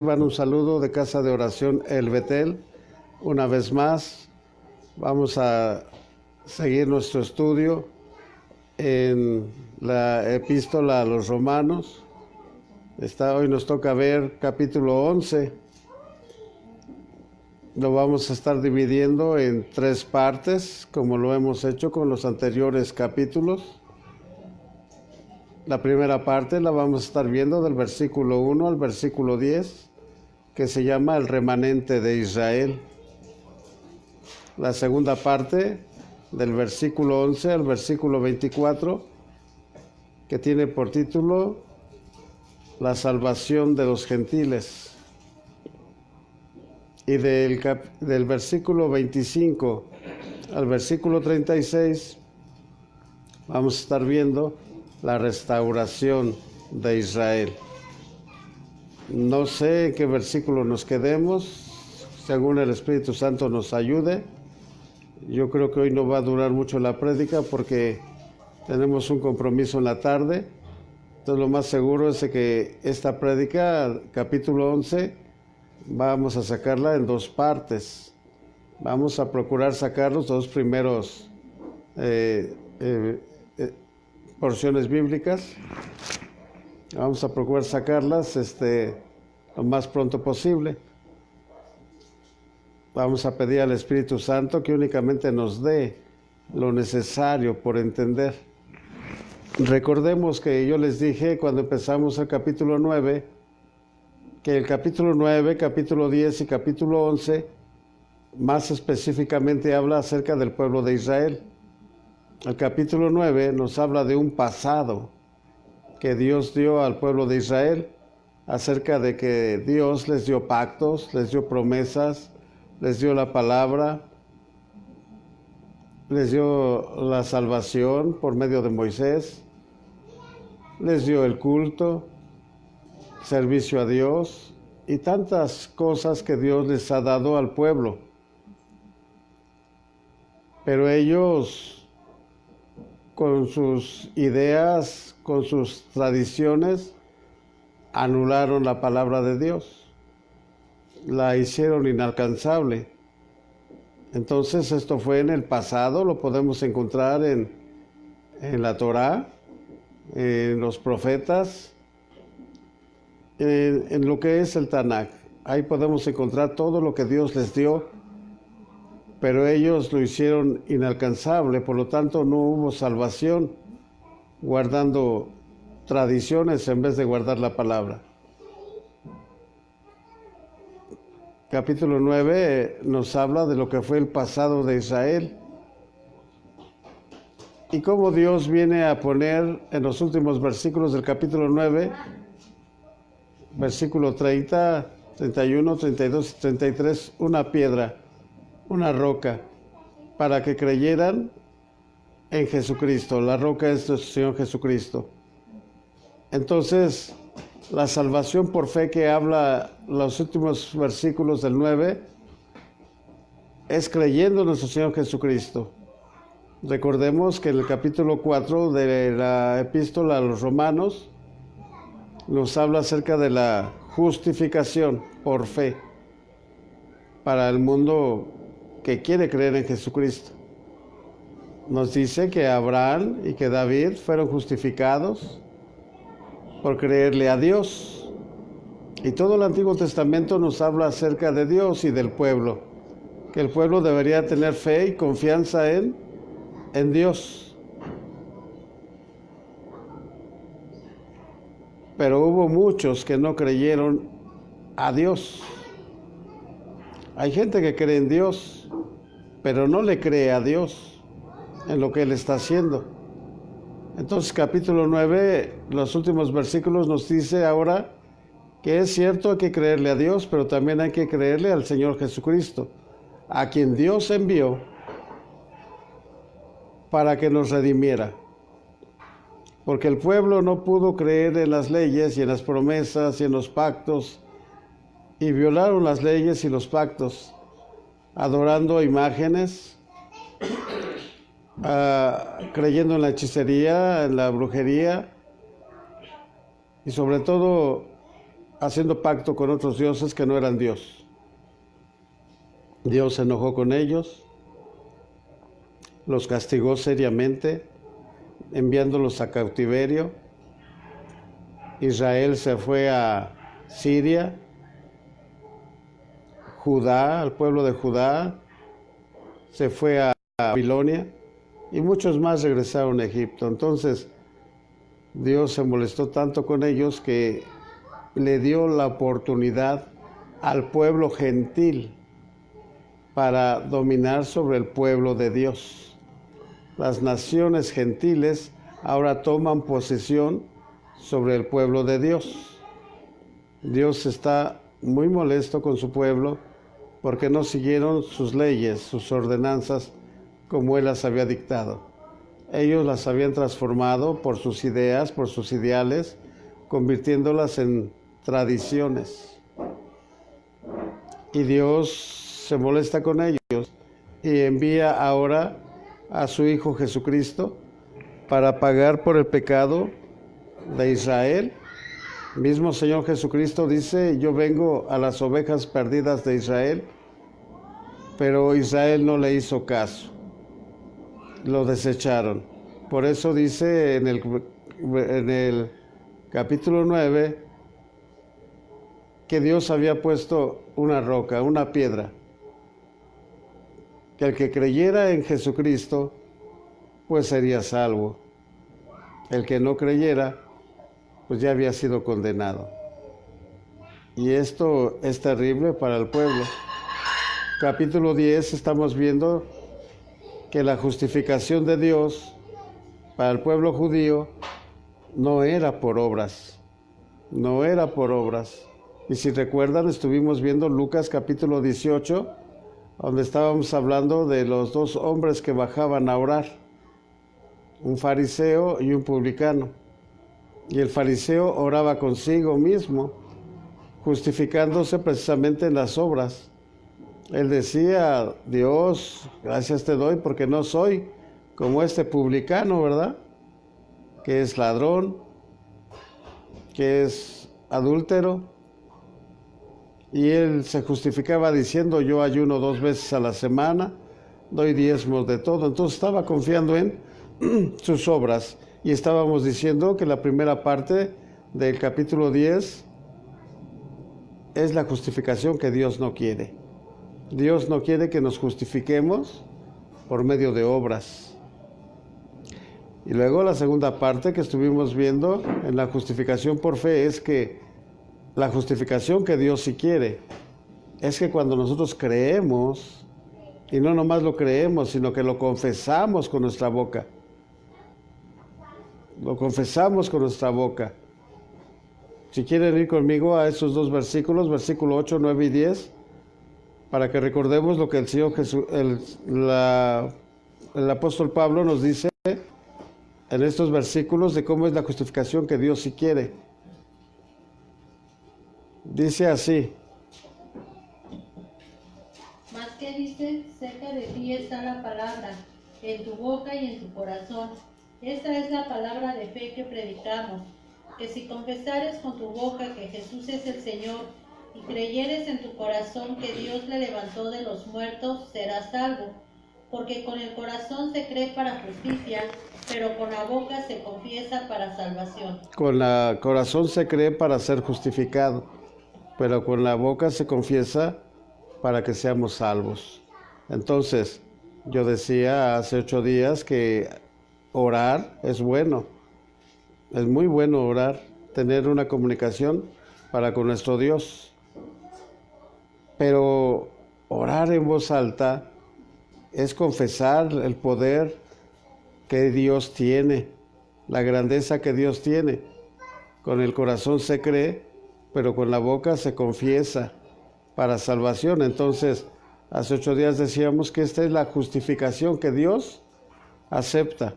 Reciban un saludo de Casa de Oración El Betel. Una vez más, vamos a seguir nuestro estudio en la epístola a los Romanos. Hoy nos toca ver capítulo 11. Lo vamos a estar dividiendo en 3 partes, como lo hemos hecho con los anteriores capítulos. La primera parte la vamos a estar viendo del versículo 1 al versículo 10, que se llama el remanente de Israel. La segunda parte, del versículo 11 al versículo 24, que tiene por título la salvación de los gentiles. Y del versículo 25 al versículo 36, vamos a estar viendo la restauración de Israel. No sé en qué versículo nos quedemos, según el Espíritu Santo nos ayude. Yo creo que hoy no va a durar mucho la prédica porque tenemos un compromiso en la tarde. Entonces lo más seguro es que esta prédica, capítulo 11, vamos a sacarla en 2 partes. Vamos a procurar sacar los 2 primeros porciones bíblicas. Vamos a procurar sacarlas lo más pronto posible. Vamos a pedir al Espíritu Santo que únicamente nos dé lo necesario por entender. Recordemos que yo les dije cuando empezamos el capítulo 9, que el capítulo 9, capítulo 10 y capítulo 11, más específicamente habla acerca del pueblo de Israel. El capítulo 9 nos habla de un pasado que Dios dio al pueblo de Israel, acerca de que Dios les dio pactos, les dio promesas, les dio la palabra, les dio la salvación por medio de Moisés, les dio el culto, servicio a Dios y tantas cosas que Dios les ha dado al pueblo. Pero ellos, con sus ideas, con sus tradiciones, anularon la palabra de Dios, la hicieron inalcanzable. Entonces esto fue en el pasado, lo podemos encontrar en la Torá, en los profetas, en lo que es el Tanakh. Ahí podemos encontrar todo lo que Dios les dio, pero ellos lo hicieron inalcanzable, por lo tanto no hubo salvación guardando tradiciones en vez de guardar la palabra. Capítulo 9 nos habla de lo que fue el pasado de Israel y cómo Dios viene a poner en los últimos versículos del capítulo 9, versículo 30, 31, 32 y 33, una piedra, una roca, para que creyeran en Jesucristo. La roca es nuestro Señor Jesucristo. Entonces, la salvación por fe que habla los últimos versículos del 9 es creyendo en nuestro Señor Jesucristo. Recordemos que en el capítulo 4 de la epístola a los Romanos nos habla acerca de la justificación por fe para el mundo que quiere creer en Jesucristo. Nos dice que Abraham y que David fueron justificados por creerle a Dios. Y todo el Antiguo Testamento nos habla acerca de Dios y del pueblo, que el pueblo debería tener fe y confianza en Dios. Pero hubo muchos que no creyeron a Dios. Hay gente que cree en Dios, pero no le cree a Dios en lo que Él está haciendo. Entonces, capítulo 9, los últimos versículos nos dice ahora que es cierto, hay que creerle a Dios, pero también hay que creerle al Señor Jesucristo, a quien Dios envió para que nos redimiera. Porque el pueblo no pudo creer en las leyes y en las promesas y en los pactos, y violaron las leyes y los pactos, adorando imágenes, creyendo en la hechicería, en la brujería y sobre todo haciendo pacto con otros dioses que no eran Dios. Dios se enojó con ellos, los castigó seriamente, enviándolos a cautiverio. Israel se fue a Siria, Judá, el pueblo de Judá, se fue a Babilonia y muchos más regresaron a Egipto. Entonces Dios se molestó tanto con ellos que le dio la oportunidad al pueblo gentil para dominar sobre el pueblo de Dios. Las naciones gentiles ahora toman posesión sobre el pueblo de Dios. Dios está muy molesto con su pueblo porque no siguieron sus leyes, sus ordenanzas, como Él las había dictado. Ellos las habían transformado por sus ideas, por sus ideales, convirtiéndolas en tradiciones. Y Dios se molesta con ellos y envía ahora a su Hijo Jesucristo para pagar por el pecado de Israel. Mismo Señor Jesucristo dice: yo vengo a las ovejas perdidas de Israel, pero Israel no le hizo caso, lo desecharon. Por eso dice en el capítulo 9 que Dios había puesto una roca, una piedra, que el que creyera en Jesucristo pues sería salvo. El que no creyera pues ya había sido condenado. Y esto es terrible para el pueblo. Capítulo 10 estamos viendo que la justificación de Dios para el pueblo judío no era por obras, no era por obras. Y si recuerdan, estuvimos viendo Lucas capítulo 18, donde estábamos hablando de los dos hombres que bajaban a orar, un fariseo y un publicano. Y el fariseo oraba consigo mismo, justificándose precisamente en las obras. Él decía: Dios, gracias te doy porque no soy como este publicano, ¿verdad? Que es ladrón, que es adúltero. Y él se justificaba diciendo: yo ayuno 2 veces a la semana, doy diezmos de todo. Entonces estaba confiando en sus obras. Y estábamos diciendo que la primera parte del capítulo 10 es la justificación que Dios no quiere. Dios no quiere que nos justifiquemos por medio de obras. Y luego la segunda parte que estuvimos viendo en la justificación por fe es que la justificación que Dios sí quiere es que cuando nosotros creemos, y no nomás lo creemos, sino que lo confesamos con nuestra boca. Lo confesamos con nuestra boca. Si quieren ir conmigo a esos 2 versículos, versículo 8, 9 y 10, para que recordemos lo que el Señor Jesús, el apóstol Pablo nos dice en estos versículos de cómo es la justificación que Dios sí quiere. Dice así: Mas que dice, cerca de ti está la palabra, en tu boca y en tu corazón. Esta es la palabra de fe que predicamos, que si confesares con tu boca que Jesús es el Señor, y creyeres en tu corazón que Dios le levantó de los muertos, serás salvo. Porque con el corazón se cree para justicia, pero con la boca se confiesa para salvación. Con el corazón se cree para ser justificado, pero con la boca se confiesa para que seamos salvos. Entonces, yo decía hace 8 días que orar es bueno. Es muy bueno orar, tener una comunicación para con nuestro Dios. Pero orar en voz alta es confesar el poder que Dios tiene, la grandeza que Dios tiene. Con el corazón se cree, pero con la boca se confiesa para salvación. Entonces, hace 8 días decíamos que esta es la justificación que Dios acepta,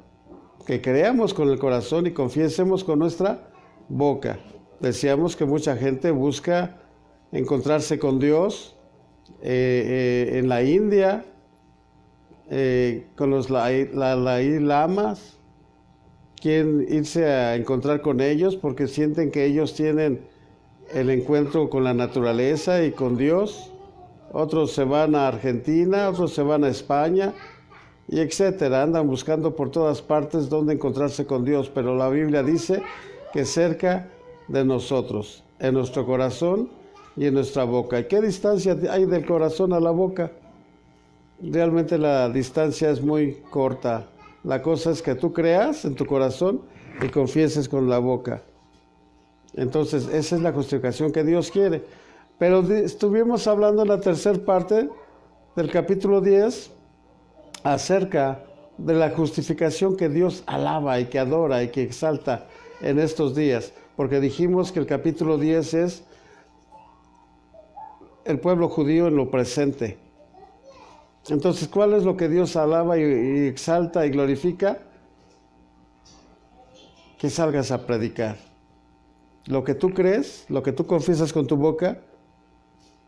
que creamos con el corazón y confiesemos con nuestra boca. Decíamos que mucha gente busca encontrarse con Dios en la India, con los Dalai Lamas. Quieren irse a encontrar con ellos porque sienten que ellos tienen el encuentro con la naturaleza y con Dios. Otros se van a Argentina, otros se van a España, y etcétera. Andan buscando por todas partes dónde encontrarse con Dios, pero la Biblia dice que cerca de nosotros, en nuestro corazón y en nuestra boca. ¿Y qué distancia hay del corazón a la boca? Realmente la distancia es muy corta. La cosa es que tú creas en tu corazón y confieses con la boca. Entonces, esa es la justificación que Dios quiere. Pero estuvimos hablando en la tercera parte del capítulo 10 acerca de la justificación que Dios alaba y que adora y que exalta en estos días. Porque dijimos que el capítulo 10 es el pueblo judío en lo presente. Entonces, ¿cuál es lo que Dios alaba y exalta y glorifica? Que salgas a predicar. Lo que tú crees, lo que tú confiesas con tu boca,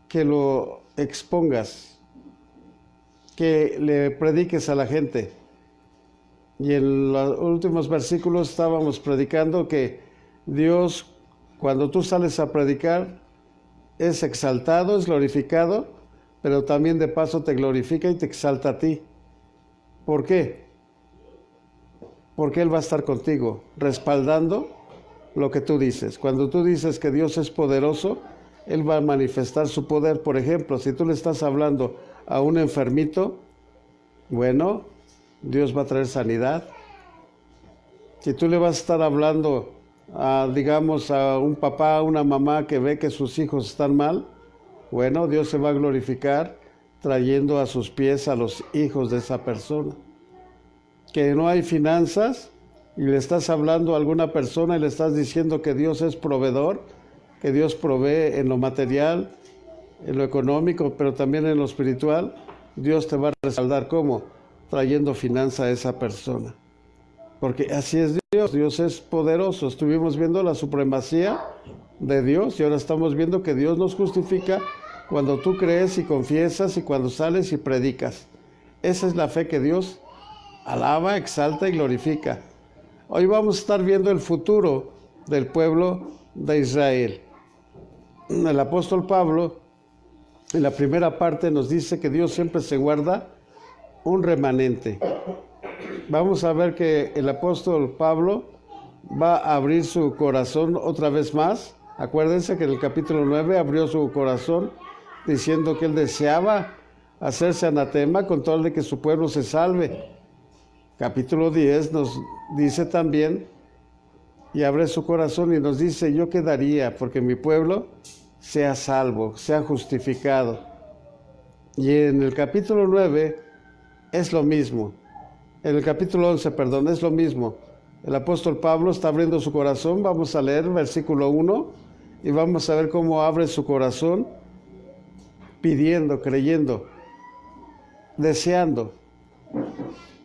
que lo expongas, que le prediques a la gente. Y en los últimos versículos estábamos predicando que Dios, cuando tú sales a predicar, es exaltado, es glorificado, pero también de paso te glorifica y te exalta a ti. ¿Por qué? Porque Él va a estar contigo, respaldando lo que tú dices. Cuando tú dices que Dios es poderoso, Él va a manifestar su poder. Por ejemplo, si tú le estás hablando a un enfermito, bueno, Dios va a traer sanidad. Si tú le vas a estar hablando digamos, a un papá, a una mamá que ve que sus hijos están mal, bueno, Dios se va a glorificar trayendo a sus pies a los hijos de esa persona. Que no hay finanzas y le estás hablando a alguna persona y le estás diciendo que Dios es proveedor, que Dios provee en lo material, en lo económico, pero también en lo espiritual, Dios te va a respaldar. ¿Cómo? Trayendo finanza a esa persona. Porque así es Dios, Dios es poderoso. Estuvimos viendo la supremacía de Dios y ahora estamos viendo que Dios nos justifica cuando tú crees y confiesas y cuando sales y predicas. Esa es la fe que Dios alaba, exalta y glorifica. Hoy vamos a estar viendo el futuro del pueblo de Israel. El apóstol Pablo, en la primera parte, nos dice que Dios siempre se guarda un remanente. Vamos a ver que el apóstol Pablo va a abrir su corazón otra vez más. Acuérdense que en el capítulo 9 abrió su corazón diciendo que él deseaba hacerse anatema con tal de que su pueblo se salve. Capítulo 10 nos dice también, y abre su corazón y nos dice, yo quedaría porque mi pueblo sea salvo, sea justificado. Y en el capítulo 9 es lo mismo. En el capítulo 11, perdón, es lo mismo. El apóstol Pablo está abriendo su corazón. Vamos a leer versículo 1 y vamos a ver cómo abre su corazón pidiendo, creyendo, deseando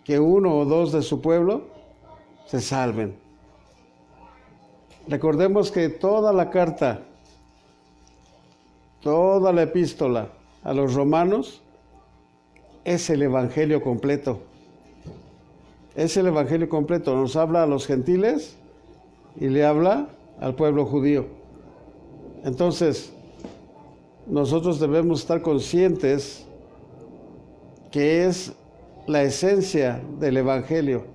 que uno o dos de su pueblo se salven. Recordemos que toda la carta, toda la epístola a los romanos es el evangelio completo. Es el evangelio completo. Nos habla a los gentiles y le habla al pueblo judío. Entonces, nosotros debemos estar conscientes que es la esencia del evangelio.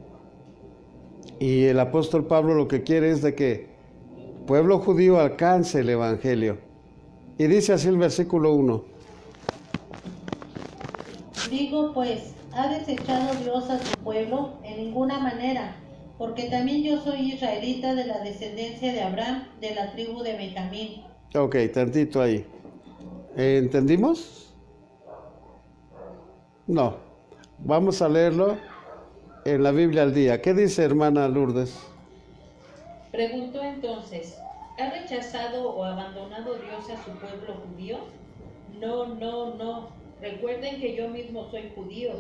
Y el apóstol Pablo lo que quiere es de que el pueblo judío alcance el evangelio. Y dice así el versículo 1. Digo pues, ¿ha desechado Dios a su pueblo? En ninguna manera, porque también yo soy israelita de la descendencia de Abraham, de la tribu de Benjamín. Ok, tantito ahí. ¿Entendimos? No. Vamos a leerlo en la Biblia al día. ¿Qué dice, hermana Lourdes? Preguntó entonces, ¿ha rechazado o abandonado Dios a su pueblo judío? No, no, no. Recuerden que yo mismo soy judío,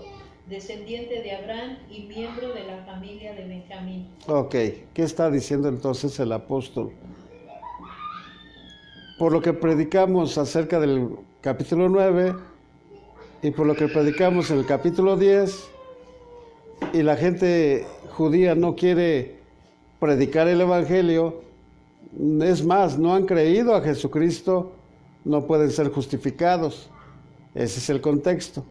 descendiente de Abraham y miembro de la familia de Benjamín. Ok, ¿qué está diciendo entonces el apóstol? Por lo que predicamos acerca del capítulo 9 y por lo que predicamos en el capítulo 10, y la gente judía no quiere predicar el evangelio, Es más, no han creído a Jesucristo, no pueden ser justificados. Ese es el contexto.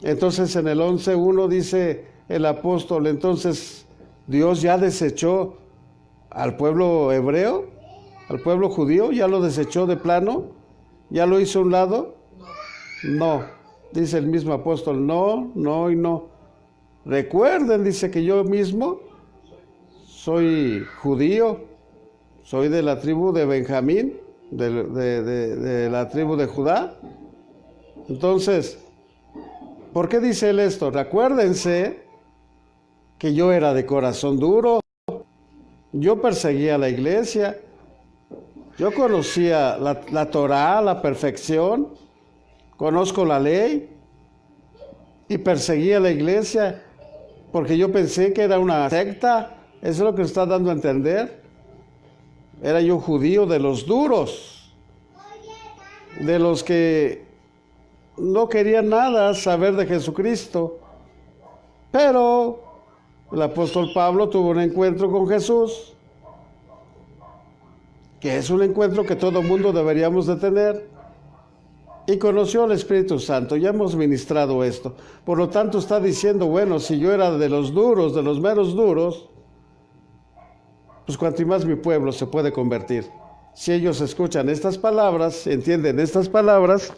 Entonces en el 11:1 dice el apóstol, entonces Dios ya desechó al pueblo hebreo, al pueblo judío, ya lo desechó de plano, ya lo hizo a un lado. No, dice el mismo apóstol, no, no y no. Recuerden, dice, que yo mismo soy judío, soy de la tribu de Benjamín, de la tribu de Judá. Entonces, ¿por qué dice él esto? Recuérdense que yo era de corazón duro, yo perseguía la iglesia, yo conocía la Torá, la perfección, conozco la ley y perseguía la iglesia porque yo pensé que era una secta. Eso es lo que está dando a entender. Era yo judío de los duros, de los que no querían nada saber de Jesucristo. Pero el apóstol Pablo tuvo un encuentro con Jesús, que es un encuentro que todo mundo deberíamos de tener, y conoció al Espíritu Santo. Ya hemos ministrado esto. Por lo tanto está diciendo, bueno, si yo era de los duros, de los meros duros, pues cuanto más mi pueblo se puede convertir. Si ellos escuchan estas palabras, entienden estas palabras,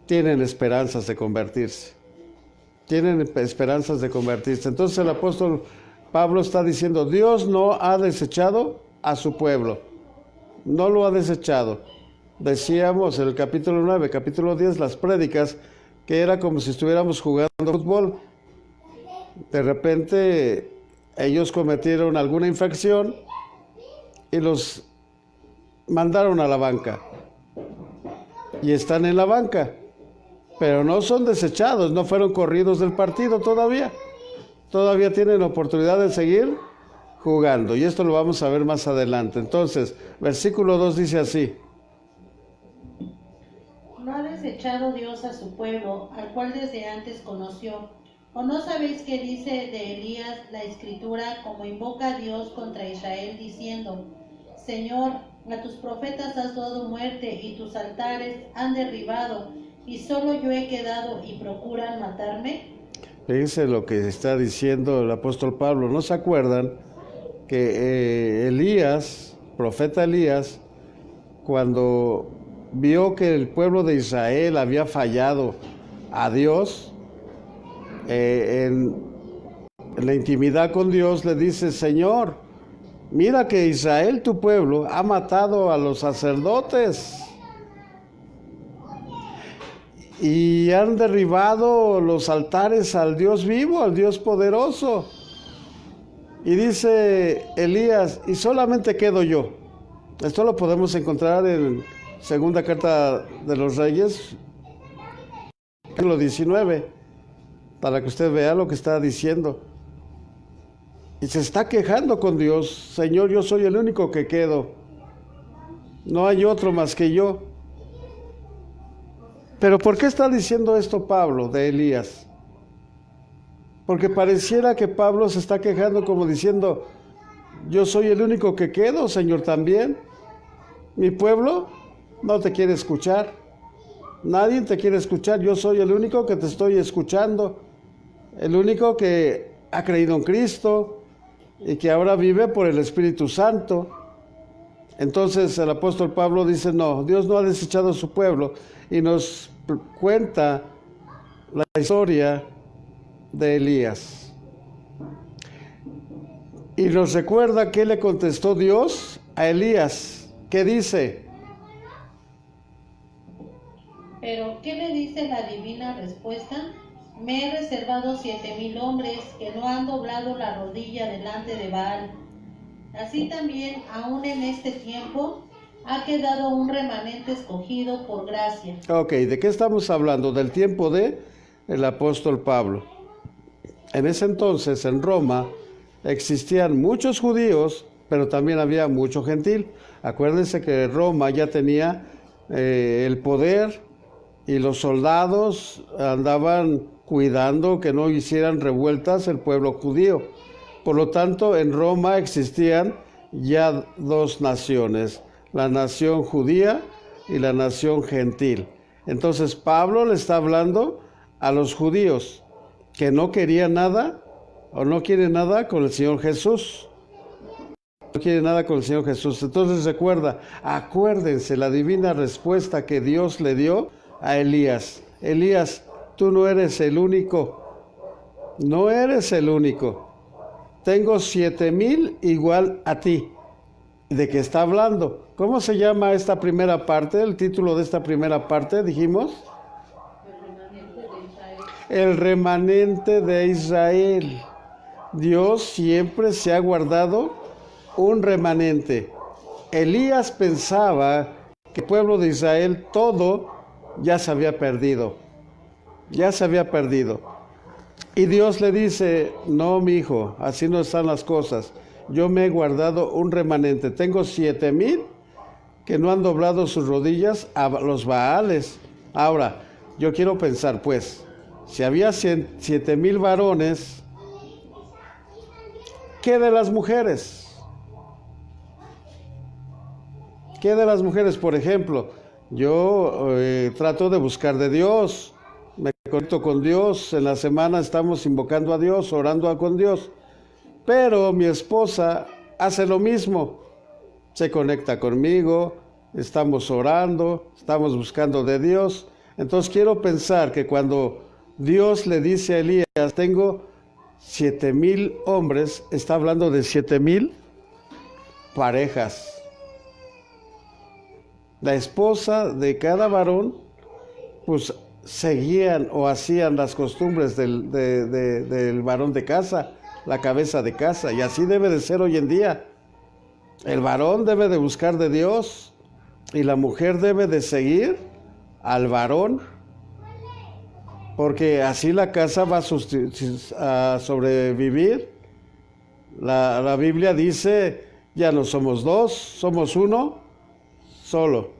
tienen esperanzas de convertirse. Tienen esperanzas de convertirse. Entonces el apóstol Pablo está diciendo, Dios no ha desechado a su pueblo. No lo ha desechado. Decíamos en el capítulo 9, capítulo 10, las prédicas, que era como si estuviéramos jugando fútbol. De repente ellos cometieron alguna infracción y los mandaron a la banca. Y están en la banca, pero no son desechados, no fueron corridos del partido todavía. Todavía tienen oportunidad de seguir jugando. Y esto lo vamos a ver más adelante. Entonces, versículo 2 dice así. ¿No ha desechado Dios a su pueblo, al cual desde antes conoció? ¿O no sabéis qué dice de Elías la Escritura, como invoca a Dios contra Israel, diciendo, Señor, a tus profetas has dado muerte, y tus altares han derribado, y solo yo he quedado, y procuran matarme? Fíjense lo que está diciendo el apóstol Pablo. ¿No se acuerdan que Elías, profeta Elías, cuando vio que el pueblo de Israel había fallado a Dios, en la intimidad con Dios le dice, Señor, mira que Israel, tu pueblo, ha matado a los sacerdotes y han derribado los altares al Dios vivo, al Dios poderoso. Y dice Elías, y solamente quedo yo. Esto lo podemos encontrar en Segunda Carta de los Reyes, capítulo 19, para que usted vea lo que está diciendo. Y se está quejando con Dios, Señor, yo soy el único que quedo, no hay otro más que yo. Pero ¿por qué está diciendo esto Pablo de Elías? Porque pareciera que Pablo se está quejando como diciendo, yo soy el único que quedo, Señor, también. Mi pueblo no te quiere escuchar, nadie te quiere escuchar, yo soy el único que te estoy escuchando, el único que ha creído en Cristo y que ahora vive por el Espíritu Santo. Entonces el apóstol Pablo dice, no, Dios no ha desechado a su pueblo, y nos cuenta la historia de Elías. Y nos recuerda qué le contestó Dios a Elías. ¿Qué dice? Pero, ¿qué le dice la divina respuesta? Me he reservado 7,000 hombres que no han doblado la rodilla delante de Baal. Así también, aún en este tiempo, ha quedado un remanente escogido por gracia. Ok, ¿de qué estamos hablando? Del tiempo de el apóstol Pablo. En ese entonces, en Roma, existían muchos judíos, pero también había mucho gentil. Acuérdense que Roma ya tenía el poder, y los soldados andaban cuidando que no hicieran revueltas el pueblo judío. Por lo tanto, en Roma existían ya dos naciones, la nación judía y la nación gentil. Entonces Pablo le está hablando a los judíos que no querían nada o no quieren nada con el Señor Jesús. No quieren nada con el Señor Jesús. Entonces acuérdense la divina respuesta que Dios le dio a Elías. Elías, tú no eres el único. No eres el único. Tengo 7,000 igual a ti. ¿De qué está hablando? ¿Cómo se llama esta primera parte? El título de esta primera parte, dijimos. El remanente de Israel. Dios siempre se ha guardado un remanente. Elías pensaba que el pueblo de Israel todo ya se había perdido. Ya se había perdido. Y Dios le dice, no, mi hijo, así no están las cosas. Yo me he guardado un remanente. Tengo 7,000 que no han doblado sus rodillas a los Baales. Ahora, yo quiero pensar, pues, si había 7,000 varones, ¿qué de las mujeres? ¿Qué de las mujeres? Por ejemplo, yo trato de buscar de Dios, me conecto con Dios, en la semana estamos invocando a Dios, orando con Dios, pero mi esposa hace lo mismo, se conecta conmigo, estamos orando, estamos buscando de Dios. Entonces quiero pensar que cuando Dios le dice a Elías, tengo 7,000 hombres, está hablando de 7,000 parejas. La esposa de cada varón, pues seguían o hacían las costumbres del varón de casa, la cabeza de casa, y así debe de ser hoy en día. El varón debe de buscar de Dios y la mujer debe de seguir al varón, porque así la casa va a sobrevivir. La Biblia dice, ya no somos dos, somos uno solo.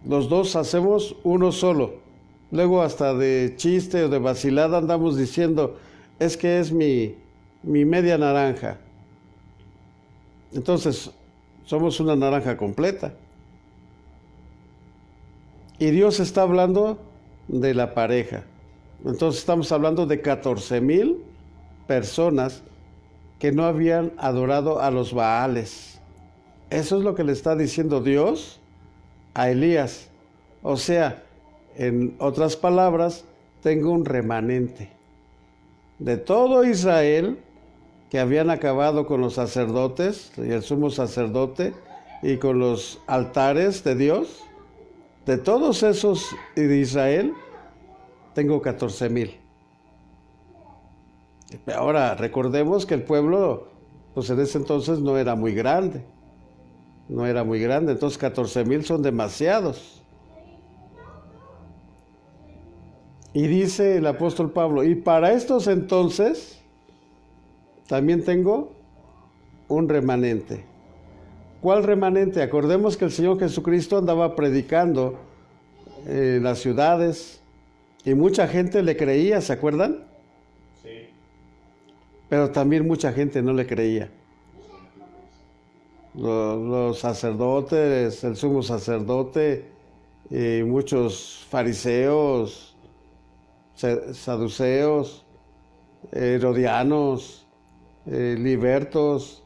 Los dos hacemos uno solo. Luego hasta de chiste o de vacilada andamos diciendo, es que es mi media naranja. Entonces, somos una naranja completa. Y Dios está hablando de la pareja. Entonces estamos hablando de 14,000 personas que no habían adorado a los Baales. Eso es lo que le está diciendo Dios a Elías. O sea, en otras palabras, tengo un remanente de todo Israel que habían acabado con los sacerdotes y el sumo sacerdote y con los altares de Dios. De todos esos de Israel, tengo 14,000. Ahora, recordemos que el pueblo, pues en ese entonces no era muy grande. No era muy grande, entonces 14,000 son demasiados. Y dice el apóstol Pablo, y para estos entonces, también tengo un remanente. ¿Cuál remanente? Acordemos que el Señor Jesucristo andaba predicando en las ciudades y mucha gente le creía, ¿se acuerdan? Sí. Pero también mucha gente no le creía. Los sacerdotes, el sumo sacerdote, y muchos fariseos, saduceos, herodianos, libertos,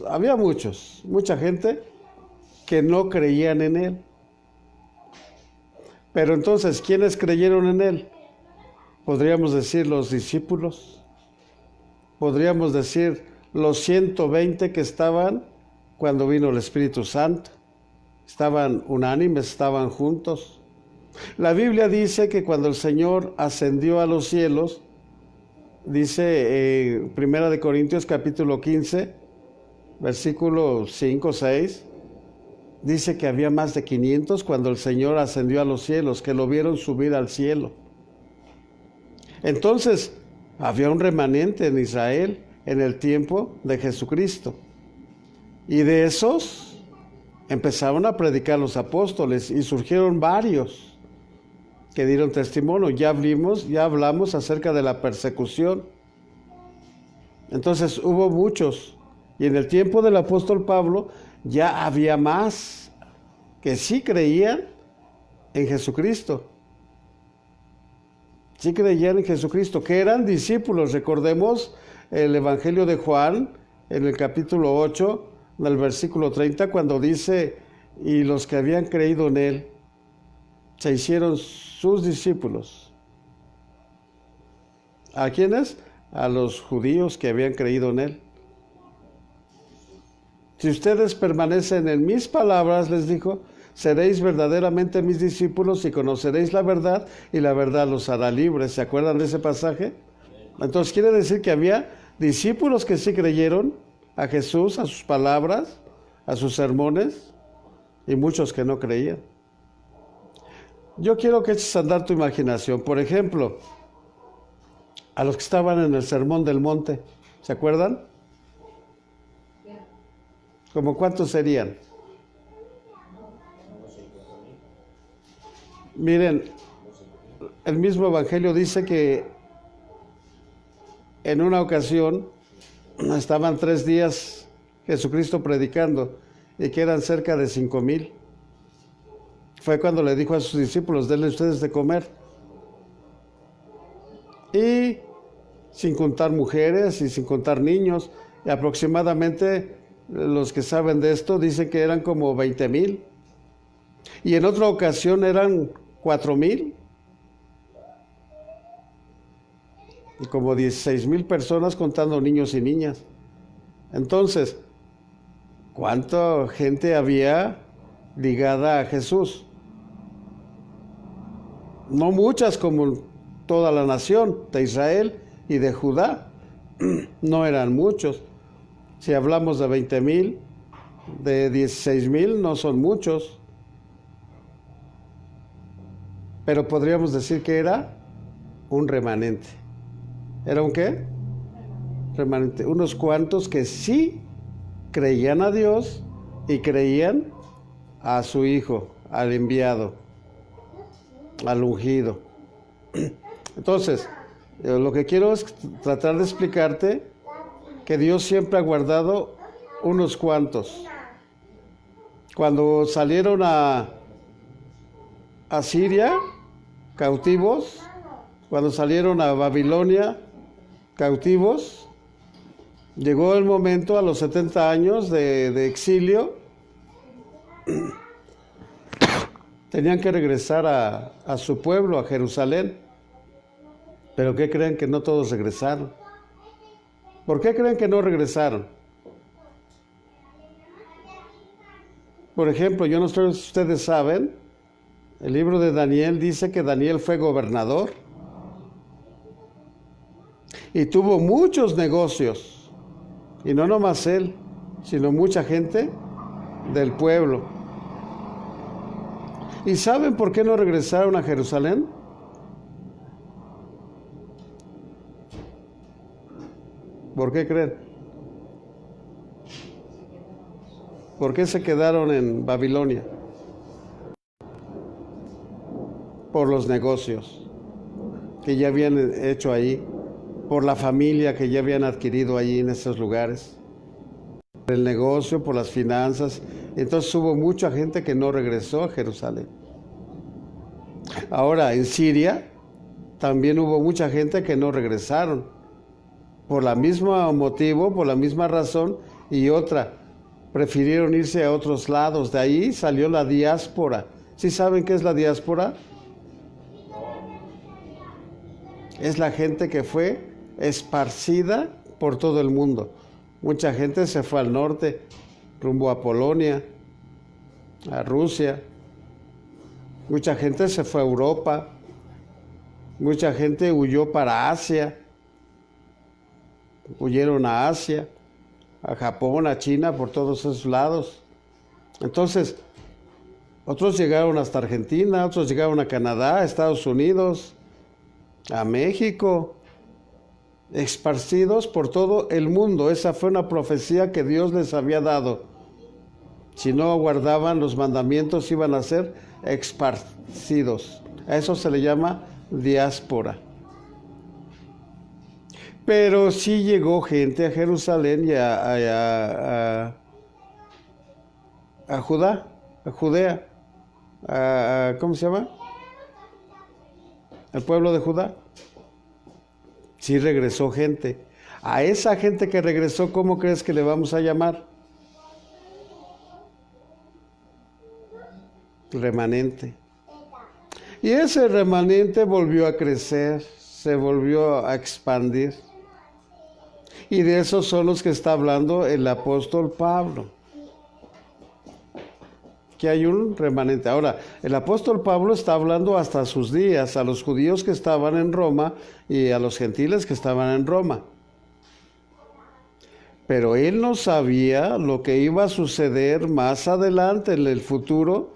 había mucha gente que no creían en él. Pero entonces, ¿quiénes creyeron en él? Podríamos decir los discípulos, podríamos decir los 120 que estaban cuando vino el Espíritu Santo. Estaban unánimes, estaban juntos. La Biblia dice que cuando el Señor ascendió a los cielos, dice Primera de Corintios capítulo 15, versículo 5, 6, dice que había más de 500 cuando el Señor ascendió a los cielos, que lo vieron subir al cielo. Entonces, había un remanente en Israel en el tiempo de Jesucristo. Y de esos empezaron a predicar los apóstoles y surgieron varios que dieron testimonio. Ya hablamos acerca de la persecución. Entonces hubo muchos Y en el tiempo del apóstol Pablo ya había más que sí creían en Jesucristo. Sí creían en Jesucristo, que eran discípulos. Recordemos el Evangelio de Juan, en el capítulo 8, en el versículo 30, cuando dice, y los que habían creído en él, se hicieron sus discípulos. ¿A quiénes? A los judíos que habían creído en él. Si ustedes permanecen en mis palabras, les dijo, seréis verdaderamente mis discípulos y conoceréis la verdad, y la verdad los hará libres. ¿Se acuerdan de ese pasaje? Entonces quiere decir que había discípulos que sí creyeron a Jesús, a sus palabras, a sus sermones, y muchos que no creían. Yo quiero que eches a andar tu imaginación. Por ejemplo, a los que estaban en el Sermón del Monte, ¿se acuerdan? ¿Cómo cuántos serían? Miren, el mismo Evangelio dice que en una ocasión estaban 3 días Jesucristo predicando y que eran cerca de 5,000. Fue cuando le dijo a sus discípulos, denle ustedes de comer. Y sin contar mujeres y sin contar niños, y aproximadamente los que saben de esto dicen que eran como 20,000. Y en otra ocasión eran 4,000. Y como 16,000 personas contando niños y niñas. Entonces, ¿cuánta gente había ligada a Jesús? No muchas como toda la nación de Israel y de Judá. No eran muchos. Si hablamos de 20,000, de 16,000 no son muchos. Pero podríamos decir que era un remanente. ¿Era un qué? Remanente. Unos cuantos que sí creían a Dios y creían a su Hijo, al enviado, al ungido. Entonces, lo que quiero es tratar de explicarte que Dios siempre ha guardado unos cuantos. Cuando salieron a Siria, cautivos, cuando salieron a Babilonia, cautivos, llegó el momento a los 70 años de exilio, tenían que regresar a su pueblo, a Jerusalén. ¿Pero qué creen? Que no todos regresaron. ¿Por qué creen que no regresaron? Por ejemplo, yo no sé si ustedes saben, el libro de Daniel dice que Daniel fue gobernador y tuvo muchos negocios, y no nomás él, sino mucha gente del pueblo. ¿Y saben por qué no regresaron a Jerusalén? ¿Por qué creen? ¿Por qué se quedaron en Babilonia? Por los negocios que ya habían hecho ahí, por la familia que ya habían adquirido allí en esos lugares, por el negocio, por las finanzas. Entonces hubo mucha gente que no regresó a Jerusalén. Ahora, en Siria también hubo mucha gente que no regresaron, por la misma motivo, por la misma razón, y otra, prefirieron irse a otros lados. De ahí salió la diáspora. ¿Sí saben qué es la diáspora? Es la gente que fue esparcida por todo el mundo. Mucha gente se fue al norte, rumbo a Polonia, a Rusia. Mucha gente se fue a Europa. Mucha gente huyó para Asia. Huyeron a Asia, a Japón, a China, por todos esos lados. Entonces, otros llegaron hasta Argentina, otros llegaron a Canadá, a Estados Unidos, a México, esparcidos por todo el mundo. Esa fue una profecía que Dios les había dado. Si no guardaban los mandamientos, iban a ser esparcidos. A eso se le llama diáspora. Pero sí llegó gente a Jerusalén y a Judea, ¿cómo se llama? Al pueblo de Judá. Sí regresó gente. A esa gente que regresó, ¿cómo crees que le vamos a llamar? Remanente. Y ese remanente volvió a crecer, se volvió a expandir. Y de esos son los que está hablando el apóstol Pablo. Que hay un remanente. Ahora, el apóstol Pablo está hablando hasta sus días a los judíos que estaban en Roma y a los gentiles que estaban en Roma. Pero él no sabía lo que iba a suceder más adelante en el futuro,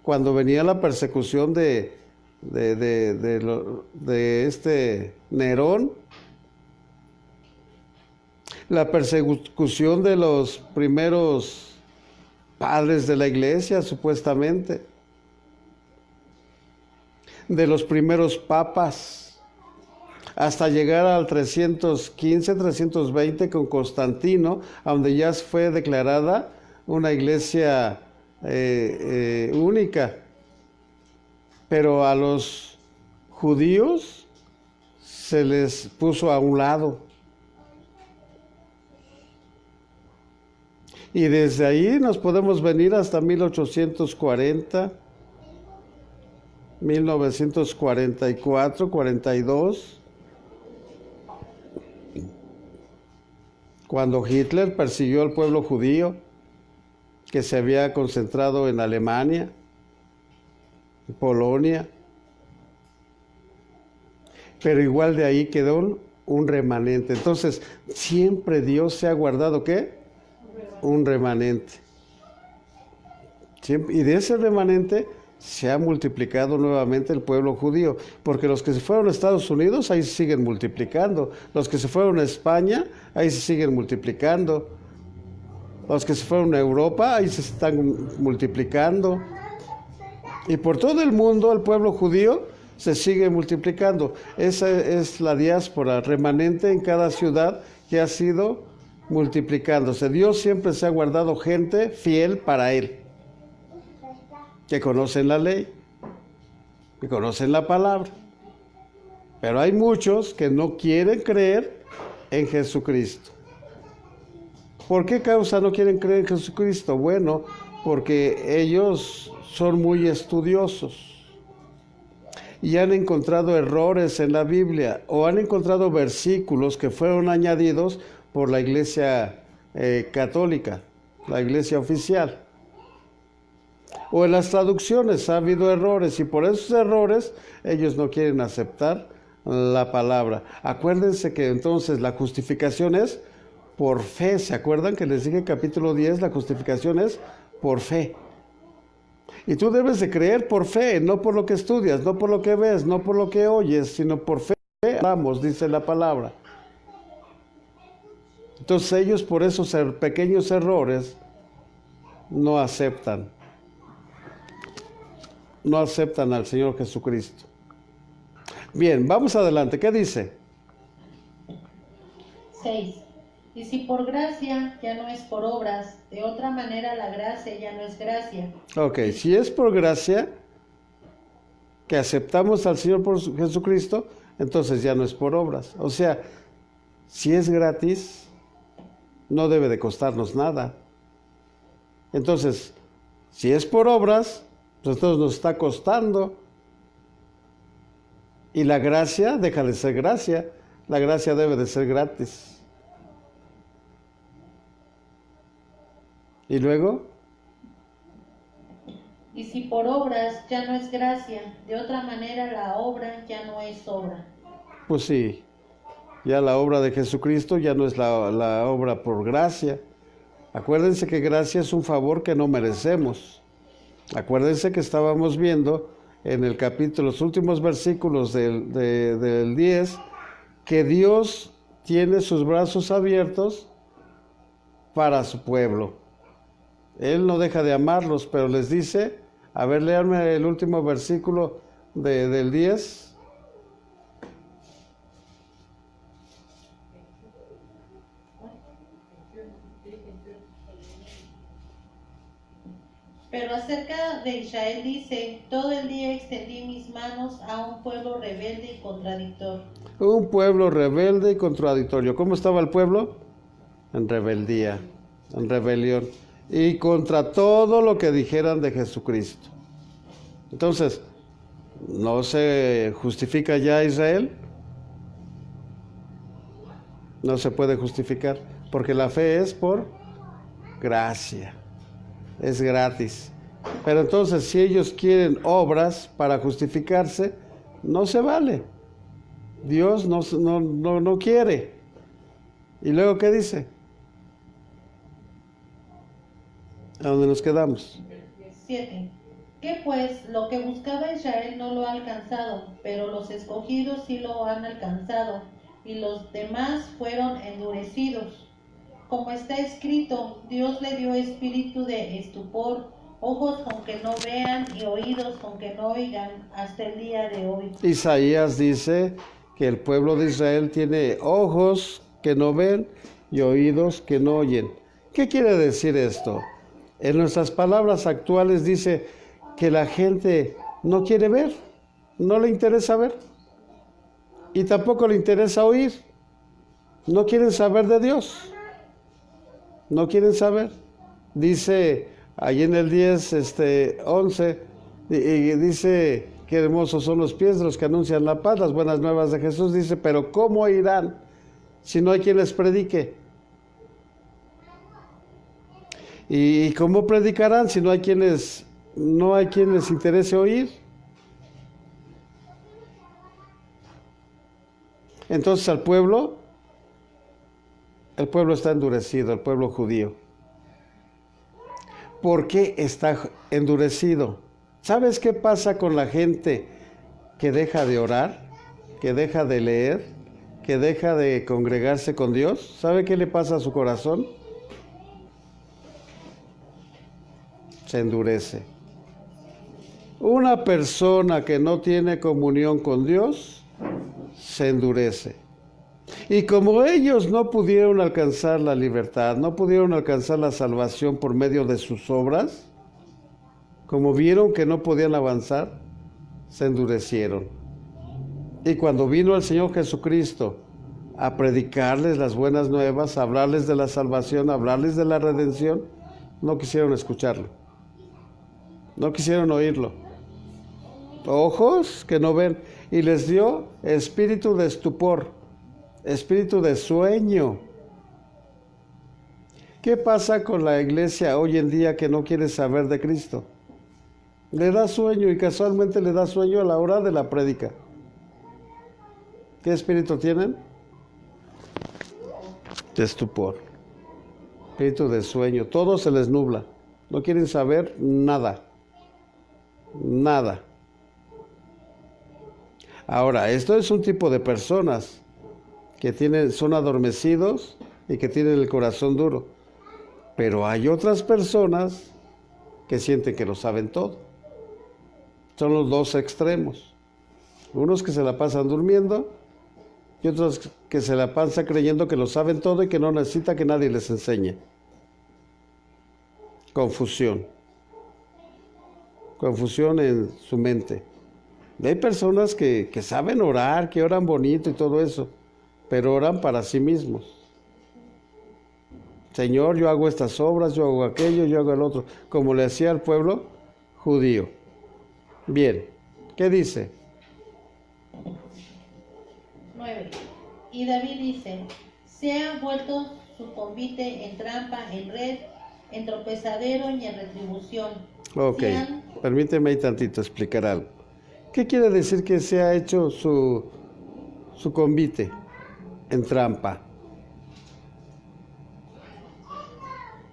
cuando venía la persecución de este Nerón, la persecución de los primeros padres de la iglesia, supuestamente, de los primeros papas, hasta llegar al 315, 320 con Constantino, donde ya fue declarada una iglesia única. Pero a los judíos se les puso a un lado. Y desde ahí nos podemos venir hasta 1840, 1944, 42, cuando Hitler persiguió al pueblo judío que se había concentrado en Alemania, en Polonia. Pero igual de ahí quedó un remanente. Entonces, siempre Dios se ha guardado, ¿qué? Un remanente. Siempre, y de ese remanente se ha multiplicado nuevamente el pueblo judío, porque los que se fueron a Estados Unidos, ahí se siguen multiplicando. Los que se fueron a España, ahí se siguen multiplicando. Los que se fueron a Europa, ahí se están multiplicando. Y por todo el mundo el pueblo judío se sigue multiplicando. Esa es la diáspora remanente en cada ciudad que ha sido multiplicándose. Dios siempre se ha guardado gente fiel para Él, que conocen la ley, que conocen la palabra. Pero hay muchos que no quieren creer en Jesucristo. ¿Por qué causa no quieren creer en Jesucristo? Bueno, porque ellos son muy estudiosos y han encontrado errores en la Biblia, o han encontrado versículos que fueron añadidos por la iglesia católica, la iglesia oficial. O en las traducciones ha habido errores, y por esos errores ellos no quieren aceptar la palabra. Acuérdense que entonces la justificación es por fe. ¿Se acuerdan que les dije capítulo 10? La justificación es por fe. Y tú debes de creer por fe, no por lo que estudias, no por lo que ves, no por lo que oyes, sino por fe. Vamos, dice la palabra. Entonces ellos, por esos pequeños errores, no aceptan al Señor Jesucristo. Bien, vamos adelante. ¿Qué dice? 6. Y si por gracia ya no es por obras, de otra manera la gracia ya no es gracia. Ok, si es por gracia que aceptamos al Señor por Jesucristo, entonces ya no es por obras. O sea, si es gratis, no debe de costarnos nada. Entonces, si es por obras, pues entonces nos está costando. Y la gracia deja de ser gracia. La gracia debe de ser gratis. ¿Y luego? Y si por obras ya no es gracia, de otra manera la obra ya no es obra. Pues sí, ya la obra de Jesucristo ya no es la obra por gracia. Acuérdense que gracia es un favor que no merecemos. Acuérdense que estábamos viendo en el capítulo, los últimos versículos del 10, que Dios tiene sus brazos abiertos para su pueblo. Él no deja de amarlos, pero les dice, a ver, léanme el último versículo del 10. Pero acerca de Israel dice, todo el día extendí mis manos a un pueblo rebelde y contradictor. Un pueblo rebelde y contradictorio. ¿Cómo estaba el pueblo? En rebeldía, en rebelión. Y contra todo lo que dijeran de Jesucristo. Entonces, ¿no se justifica ya Israel? No se puede justificar, porque la fe es por gracia, es gratis. Pero entonces, si ellos quieren obras para justificarse, no se vale. Dios no quiere. ¿Y luego qué dice? ¿A dónde nos quedamos? 7. ¿Qué pues? Lo que buscaba Israel no lo ha alcanzado, pero los escogidos sí lo han alcanzado, y los demás fueron endurecidos. Como está escrito, Dios le dio espíritu de estupor, ojos con que no vean y oídos con que no oigan, hasta el día de hoy. Isaías dice que el pueblo de Israel tiene ojos que no ven y oídos que no oyen. ¿Qué quiere decir esto? En nuestras palabras actuales dice que la gente no quiere ver, no le interesa ver y tampoco le interesa oír. No quieren saber de Dios, no quieren saber. Dice ahí en el 10:11 y dice: qué hermosos son los pies de los que anuncian la paz, las buenas nuevas de Jesús. Dice, pero ¿cómo irán si no hay quien les predique? ¿Y cómo predicarán si no hay quien les interese oír? Entonces el pueblo está endurecido, el pueblo judío. ¿Por qué está endurecido? ¿Sabes qué pasa con la gente que deja de orar, que deja de leer, que deja de congregarse con Dios? ¿Sabe qué le pasa a su corazón? Se endurece. Una persona que no tiene comunión con Dios se endurece. Y como ellos no pudieron alcanzar la libertad, no pudieron alcanzar la salvación por medio de sus obras, como vieron que no podían avanzar, se endurecieron. Y cuando vino el Señor Jesucristo a predicarles las buenas nuevas, a hablarles de la salvación, a hablarles de la redención, no quisieron escucharlo. No quisieron oírlo. Ojos que no ven. Y les dio espíritu de estupor, espíritu de sueño. ¿Qué pasa con la iglesia hoy en día que no quiere saber de Cristo? Le da sueño, y casualmente le da sueño a la hora de la prédica. ¿Qué espíritu tienen? De estupor. Espíritu de sueño. Todo se les nubla. No quieren saber nada. Nada. Ahora, esto es un tipo de personas que son adormecidos y que tienen el corazón duro. Pero hay otras personas que sienten que lo saben todo. Son los dos extremos. Unos que se la pasan durmiendo y otros que se la pasan creyendo que lo saben todo y que no necesita que nadie les enseñe. Confusión. Confusión en su mente. Y hay personas que saben orar, que oran bonito y todo eso, pero oran para sí mismos. Señor, yo hago estas obras, yo hago aquello, yo hago el otro, como le hacía al pueblo judío. Bien, ¿qué dice? 9. Y David dice, se ha vuelto su convite en trampa, en red, en tropezadero y en retribución. Ok, permíteme ahí tantito explicar algo. ¿Qué quiere decir que se ha hecho su convite en trampa?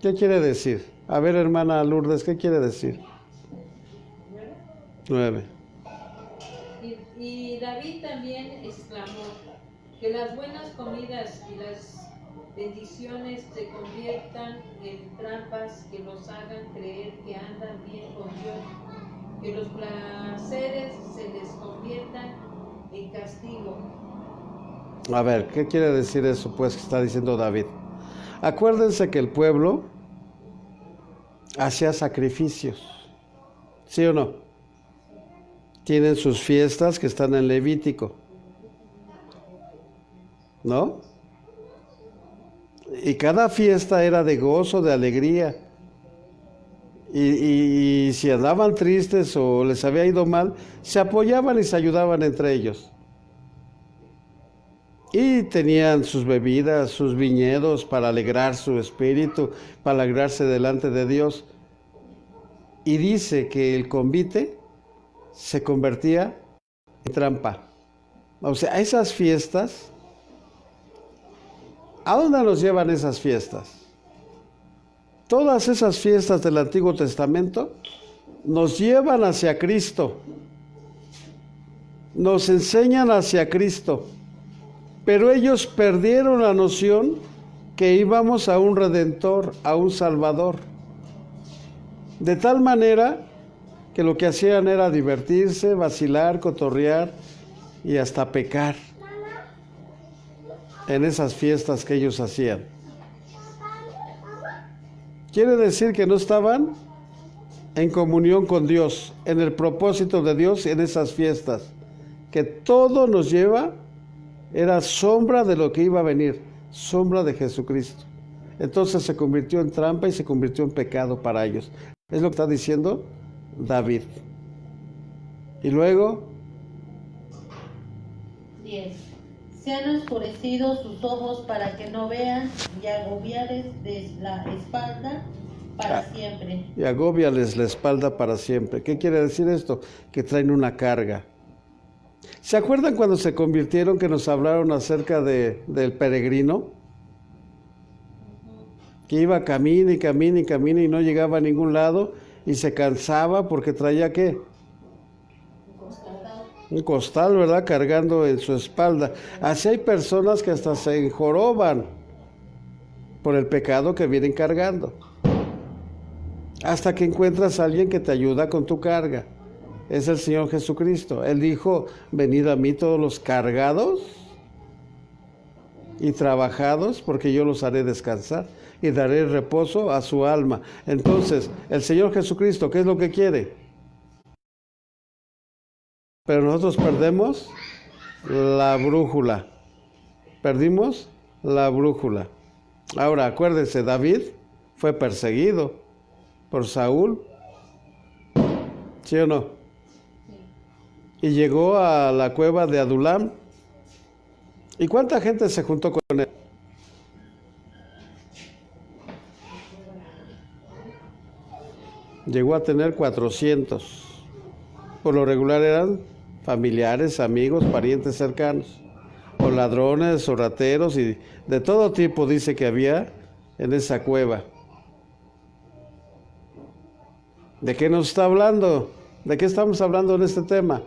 ¿Qué quiere decir? A ver, hermana Lourdes, ¿qué quiere decir? 9. Y David también exclamó, que las buenas comidas y las bendiciones se conviertan en trampas que los hagan creer que andan bien con Dios, que los placeres se les conviertan en castigo. A ver, ¿qué quiere decir eso pues que está diciendo David? Acuérdense que el pueblo hacía sacrificios. ¿Sí o no? Tienen sus fiestas que están en Levítico, ¿no? Y cada fiesta era de gozo, de alegría. Y si andaban tristes o les había ido mal, se apoyaban y se ayudaban entre ellos. Y tenían sus bebidas, sus viñedos para alegrar su espíritu, para alegrarse delante de Dios. Y dice que el convite se convertía en trampa. O sea, esas fiestas, ¿a dónde nos llevan esas fiestas? Todas esas fiestas del Antiguo Testamento nos llevan hacia Cristo, nos enseñan hacia Cristo, pero ellos perdieron la noción que íbamos a un Redentor, a un Salvador, de tal manera que lo que hacían era divertirse, vacilar, cotorrear y hasta pecar en esas fiestas que ellos hacían. Quiere decir que no estaban en comunión con Dios, en el propósito de Dios en esas fiestas, que todo nos lleva, era sombra de lo que iba a venir, sombra de Jesucristo. Entonces se convirtió en trampa y se convirtió en pecado para ellos. Es lo que está diciendo David. Y luego 10. Sean oscurecidos sus ojos para que no vean y agobiarles de la espalda para siempre. Y agóbiales la espalda para siempre. ¿Qué quiere decir esto? Que traen una carga. ¿Se acuerdan cuando se convirtieron que nos hablaron acerca del peregrino? Que iba camina y camina y camina y no llegaba a ningún lado y se cansaba porque traía ¿qué? Un costal, ¿verdad? Cargando en su espalda. Así hay personas que hasta se enjoroban por el pecado que vienen cargando. Hasta que encuentras a alguien que te ayuda con tu carga. Es el Señor Jesucristo. Él dijo, venid a mí todos los cargados y trabajados, porque yo los haré descansar y daré reposo a su alma. Entonces, el Señor Jesucristo, ¿qué es lo que quiere? Pero nosotros perdemos la brújula. Perdimos la brújula. Ahora, acuérdense, David fue perseguido por Saúl. ¿Sí o no? Y llegó a la cueva de Adulam. ¿Y cuánta gente se juntó con él? Llegó a tener 400. Por lo regular eran familiares, amigos, parientes cercanos, o ladrones, o rateros, y de todo tipo dice que había en esa cueva. ¿De qué nos está hablando? ¿De qué estamos hablando en este tema?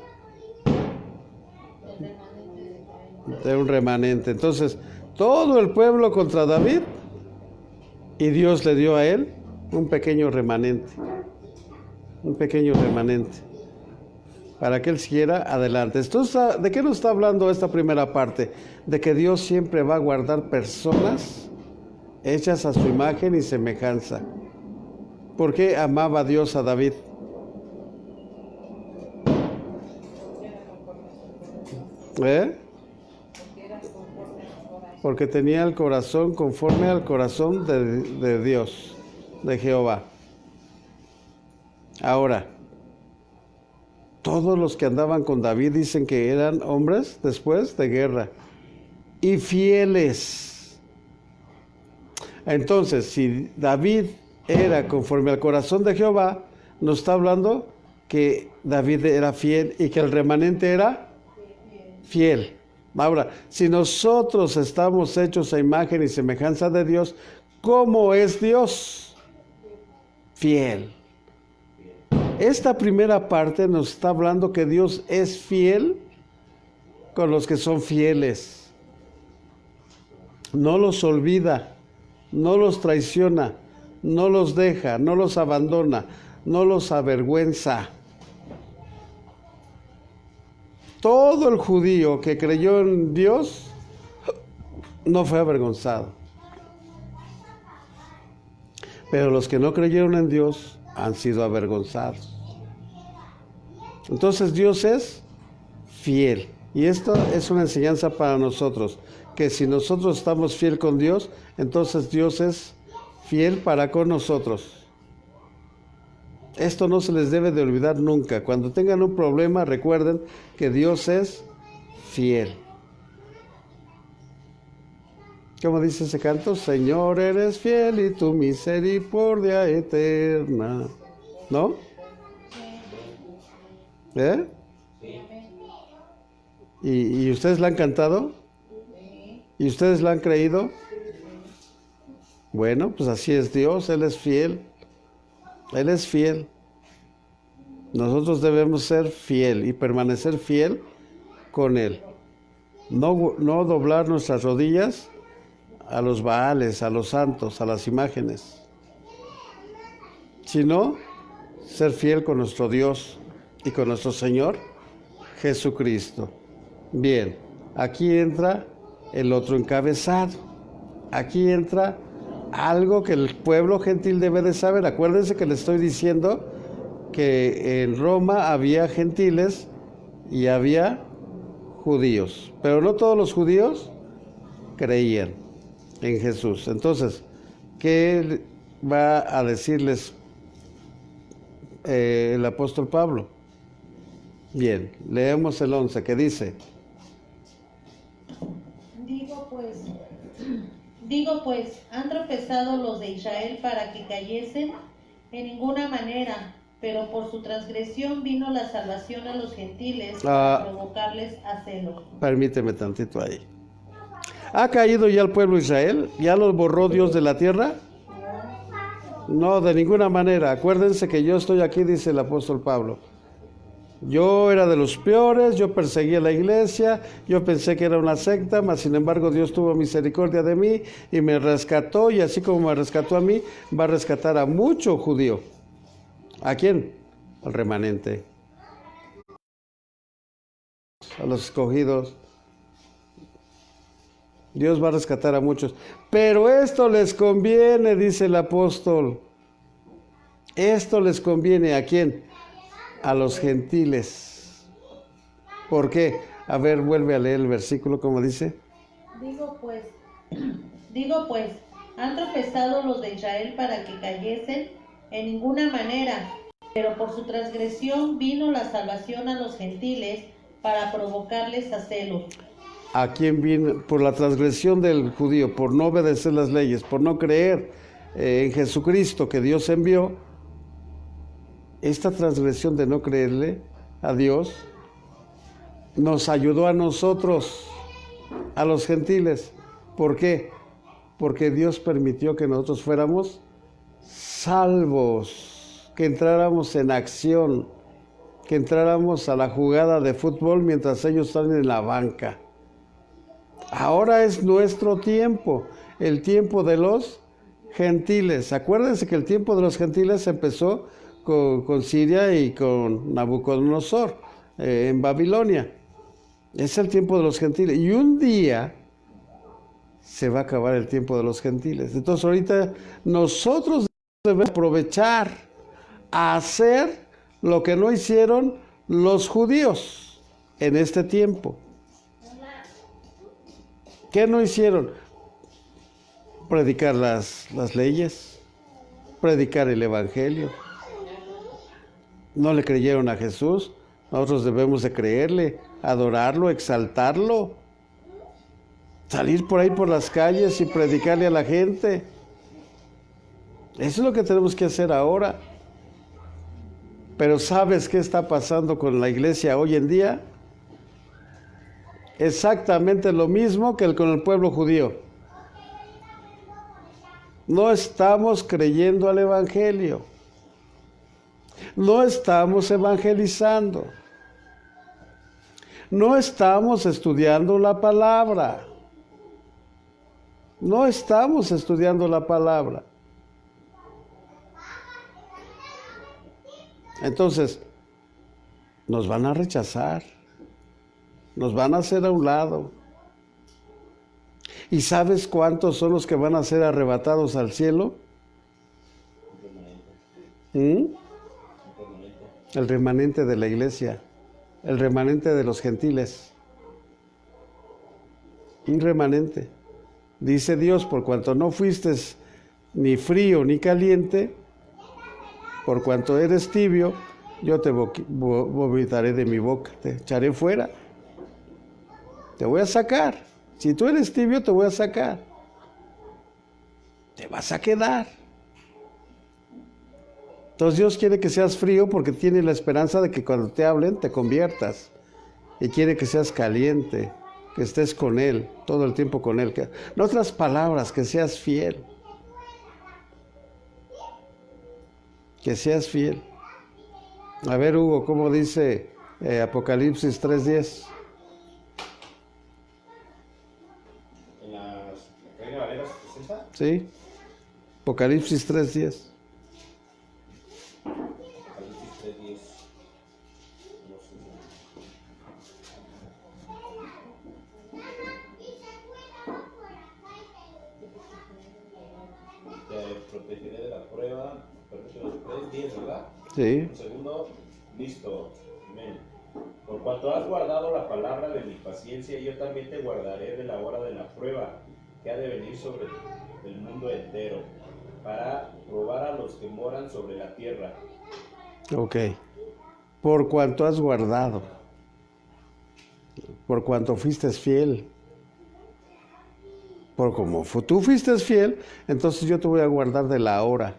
De un remanente. Entonces, todo el pueblo contra David, y Dios le dio a él un pequeño remanente. Un pequeño remanente. Para que él siguiera adelante. Entonces, ¿de qué nos está hablando esta primera parte? De que Dios siempre va a guardar personas hechas a su imagen y semejanza. ¿Por qué amaba Dios a David? Porque tenía el corazón conforme al corazón de Dios, de Jehová. Ahora, todos los que andaban con David dicen que eran hombres después de guerra y fieles. Entonces, si David era conforme al corazón de Jehová, nos está hablando que David era fiel y que el remanente era fiel. Ahora, si nosotros estamos hechos a imagen y semejanza de Dios, ¿cómo es Dios? Fiel. Esta primera parte nos está hablando que Dios es fiel con los que son fieles. No los olvida, no los traiciona, no los deja, no los abandona, no los avergüenza. Todo el judío que creyó en Dios no fue avergonzado. pero los que no creyeron en Dios han sido avergonzados. Entonces Dios es fiel. Y esto es una enseñanza para nosotros, que si nosotros estamos fiel con Dios, entonces Dios es fiel para con nosotros. Esto no se les debe de olvidar nunca. Cuando tengan un problema, recuerden que Dios es fiel. ¿Cómo dice ese canto? Señor, eres fiel y tu misericordia eterna. ¿No? ¿Eh? ¿Y ustedes la han cantado? ¿Y ustedes la han creído? Bueno, pues así es Dios, Él es fiel. Él es fiel. Nosotros debemos ser fiel y permanecer fiel con Él. No doblar nuestras rodillas a los baales, a los santos, a las imágenes, sino ser fiel con nuestro Dios y con nuestro Señor Jesucristo. Bien, aquí entra el otro encabezado. Aquí entra algo que el pueblo gentil debe de saber. Acuérdense que les estoy diciendo que en Roma había gentiles y había judíos, pero no todos los judíos creían en Jesús. Entonces, ¿qué va a decirles el apóstol Pablo? Bien, leemos el 11 que dice: Digo pues, ¿han tropezado los de Israel para que cayesen? En ninguna manera, pero por su transgresión vino la salvación a los gentiles para provocarles a celo. Permíteme tantito ahí. ¿Ha caído ya el pueblo de Israel? ¿Ya los borró Dios de la tierra? No, de ninguna manera. Acuérdense que yo estoy aquí, dice el apóstol Pablo. Yo era de los peores, yo perseguía la iglesia, yo pensé que era una secta, mas sin embargo Dios tuvo misericordia de mí y me rescató, y así como me rescató a mí, va a rescatar a mucho judío. ¿A quién? Al remanente, a los escogidos. Dios va a rescatar a muchos. Pero esto les conviene, dice el apóstol. Esto les conviene, ¿a quién? A los gentiles. ¿Por qué? A ver, vuelve a leer el versículo, como dice. Digo pues, ¿han tropezado los de Israel para que cayesen? En ninguna manera, pero por su transgresión vino la salvación a los gentiles para provocarles a celo. ¿A quién vino? Por la transgresión del judío, por no obedecer las leyes, por no creer en Jesucristo que Dios envió. Esta transgresión de no creerle a Dios nos ayudó a nosotros, a los gentiles. ¿Por qué? Porque Dios permitió que nosotros fuéramos salvos, que entráramos en acción, que entráramos a la jugada de fútbol mientras ellos están en la banca. Ahora es nuestro tiempo, el tiempo de los gentiles. Acuérdense que el tiempo de los gentiles empezó con Siria y con Nabucodonosor en Babilonia. Es el tiempo de los gentiles. Y un día se va a acabar el tiempo de los gentiles. Entonces ahorita nosotros debemos aprovechar a hacer lo que no hicieron los judíos en este tiempo. ¿Qué no hicieron? Predicar las leyes, predicar el evangelio. No le creyeron a Jesús. Nosotros debemos de creerle, adorarlo, exaltarlo, salir por ahí por las calles y predicarle a la gente. Eso es lo que tenemos que hacer ahora. Pero ¿sabes qué está pasando con la iglesia hoy en día? Exactamente lo mismo que con el pueblo judío. No estamos creyendo al evangelio. No estamos evangelizando. No estamos estudiando la palabra. No estamos estudiando la palabra. Entonces, nos van a rechazar. Nos van a hacer a un lado. ¿Y sabes cuántos son los que van a ser arrebatados al cielo? ¿Mm? El remanente de la iglesia, el remanente de los gentiles. Un remanente. Dice Dios, por cuanto no fuiste ni frío ni caliente, por cuanto eres tibio, yo te vomitaré de mi boca, te echaré fuera. Te voy a sacar. Si tú eres tibio, te voy a sacar. Te vas a quedar. Entonces Dios quiere que seas frío porque tiene la esperanza de que cuando te hablen te conviertas. Y quiere que seas caliente, que estés con Él, todo el tiempo con Él. En otras palabras, que seas fiel. Que seas fiel. A ver, Hugo, ¿cómo dice Apocalipsis 3:10? ¿En la Reina Valera 60? Sí, Apocalipsis 3:10. Apocalipsis 3:10. No sé. Te protegeré de la prueba. Permíteme, 3:10, ¿verdad? Sí. Un segundo. Listo. Amén. Por cuanto has guardado la palabra de mi paciencia, yo también te guardaré de la hora de la prueba que ha de venir sobre el mundo entero, para probar a los que moran sobre la tierra. Ok. Por cuanto has guardado, por cuanto fuiste fiel, por como tú fuiste fiel, entonces yo te voy a guardar de la hora.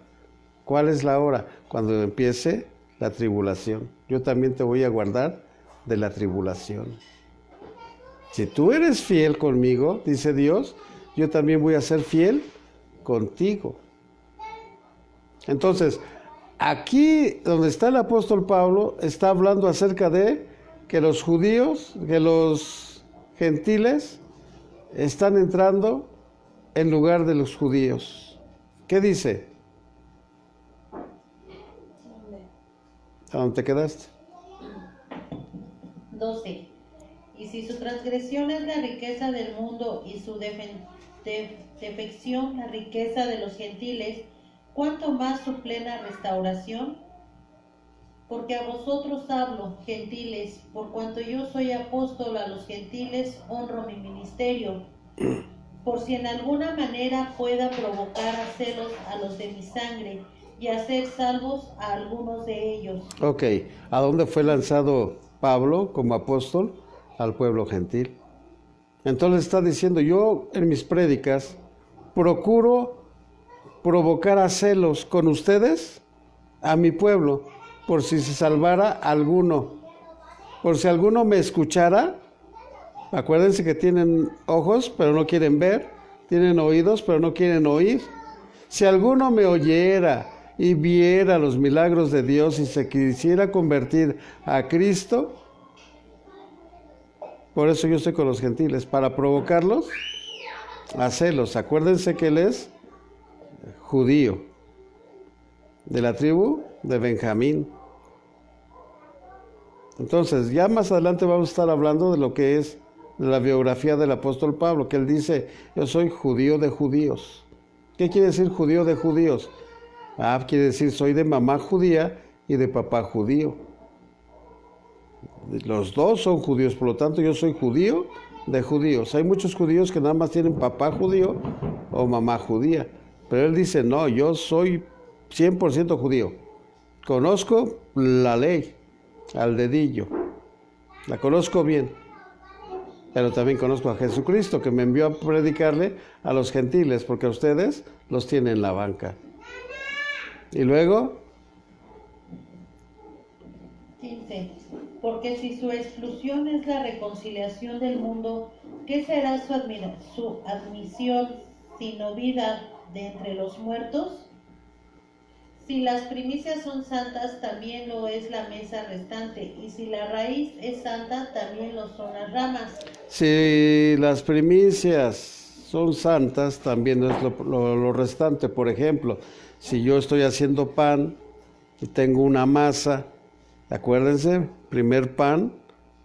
¿Cuál es la hora? Cuando empiece la tribulación. Yo también te voy a guardar de la tribulación. Si tú eres fiel conmigo, dice Dios, yo también voy a ser fiel contigo. Entonces, aquí donde está el apóstol Pablo, está hablando acerca de que los judíos, que los gentiles están entrando en lugar de los judíos. ¿Qué dice? ¿A dónde te quedaste? 12. Y si su transgresión es la riqueza del mundo y su defección la riqueza de los gentiles, ¿cuánto más su plena restauración? Porque a vosotros hablo, gentiles, por cuanto yo soy apóstol a los gentiles, honro mi ministerio, por si en alguna manera pueda provocar a celos a los de mi sangre y hacer salvos a algunos de ellos. Ok, ¿a dónde fue lanzado Pablo como apóstol? Al pueblo gentil. Entonces está diciendo, yo en mis prédicas procuro provocar a celos con ustedes a mi pueblo, por si se salvara alguno, por si alguno me escuchara. Acuérdense que tienen ojos pero no quieren ver, tienen oídos pero no quieren oír. Si alguno me oyera y viera los milagros de Dios y se quisiera convertir a Cristo, por eso yo estoy con los gentiles, para provocarlos a celos. Acuérdense que él es judío, de la tribu de Benjamín. Entonces, ya más adelante vamos a estar hablando de lo que es la biografía del apóstol Pablo, que él dice, yo soy judío de judíos. ¿Qué quiere decir judío de judíos? Quiere decir, soy de mamá judía y de papá judío. Los dos son judíos, por lo tanto yo soy judío de judíos. Hay muchos judíos que nada más tienen papá judío o mamá judía, pero él dice, no, yo soy 100% judío. Conozco la ley al dedillo, la conozco bien, pero también conozco a Jesucristo, que me envió a predicarle a los gentiles, porque a ustedes los tiene en la banca. Y luego 15. Porque si su exclusión es la reconciliación del mundo, ¿qué será su admisión sino vida de entre los muertos? Si las primicias son santas, también lo es la mesa restante, y si la raíz es santa, también lo son las ramas. si las primicias son santas, también es lo restante. Por ejemplo, si yo estoy haciendo pan y tengo una masa, acuérdense, primer pan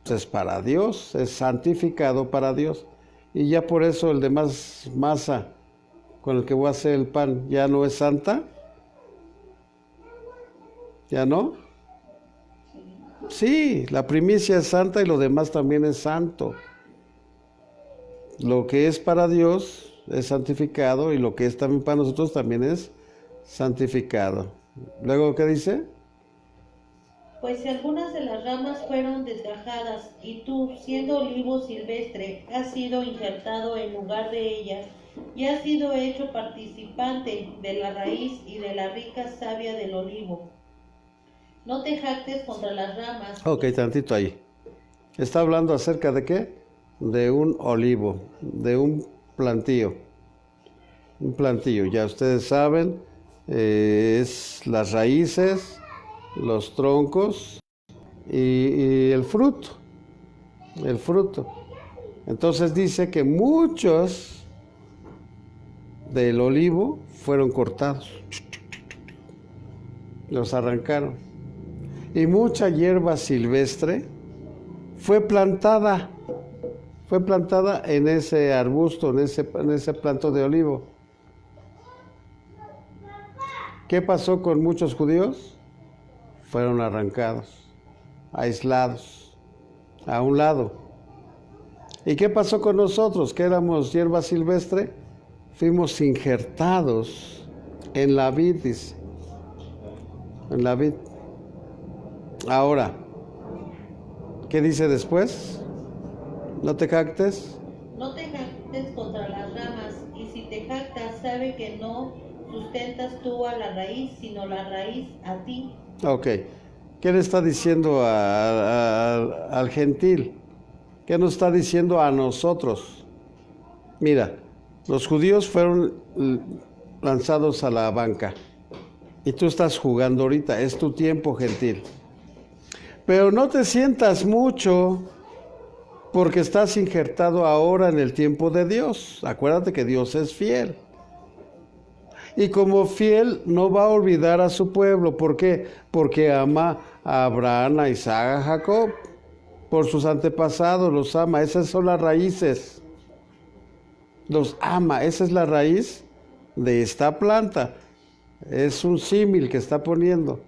pues es para Dios, es santificado para Dios. Y ya por eso el demás masa con el que voy a hacer el pan ya no es santa. ¿Ya no? Sí, la primicia es santa y lo demás también es santo. Lo que es para Dios es santificado y lo que es también para nosotros también es santificado. Luego, ¿qué dice? Pues si algunas de las ramas fueron desgajadas y tú, siendo olivo silvestre, has sido injertado en lugar de ellas y has sido hecho participante de la raíz y de la rica savia del olivo, no te jactes contra las ramas. Ok, tantito ahí. Está hablando acerca de qué? De un olivo, de un plantío. Un plantío, ya ustedes saben, es las raíces, los troncos y el fruto. El fruto. Entonces dice que muchos del olivo fueron cortados. Los arrancaron. Y mucha hierba silvestre fue plantada en ese arbusto, en ese planto de olivo. ¿Qué pasó con muchos judíos? Fueron arrancados, aislados, a un lado. ¿Y qué pasó con nosotros, que éramos hierba silvestre? Fuimos injertados en la vid, dice. En la vid. Ahora, ¿qué dice después? No te jactes. No te jactes contra las ramas, y si te jactas, sabe que no sustentas tú a la raíz, sino la raíz a ti. Ok. ¿Qué le está diciendo al gentil? ¿Qué nos está diciendo a nosotros? Mira, los judíos fueron lanzados a la banca. Y tú estás jugando ahorita, es tu tiempo, gentil. Pero no te sientas mucho porque estás injertado ahora en el tiempo de Dios. Acuérdate que Dios es fiel. Y como fiel no va a olvidar a su pueblo. ¿Por qué? Porque ama a Abraham, a Isaac, a Jacob. Por sus antepasados los ama. Esas son las raíces. Los ama. Esa es la raíz de esta planta. Es un símil que está poniendo.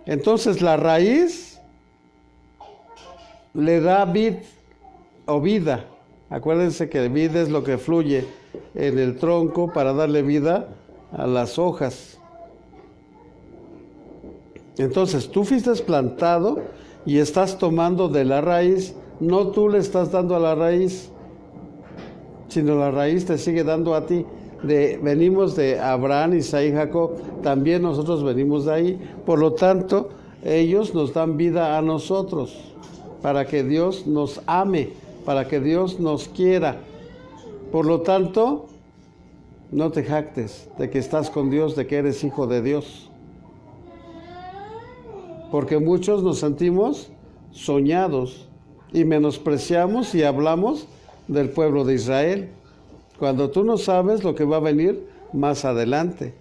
Entonces la raíz le da vid o vida. Acuérdense que vid es lo que fluye en el tronco para darle vida a las hojas. Entonces tú fuiste plantado y estás tomando de la raíz. No tú le estás dando a la raíz, sino la raíz te sigue dando a ti. Venimos de Abraham, Isaac y Jacob, también nosotros venimos de ahí. Por lo tanto, ellos nos dan vida a nosotros, para que Dios nos ame, para que Dios nos quiera. Por lo tanto, no te jactes de que estás con Dios, de que eres hijo de Dios. Porque muchos nos sentimos soñados y menospreciamos y hablamos del pueblo de Israel, cuando tú no sabes lo que va a venir más adelante.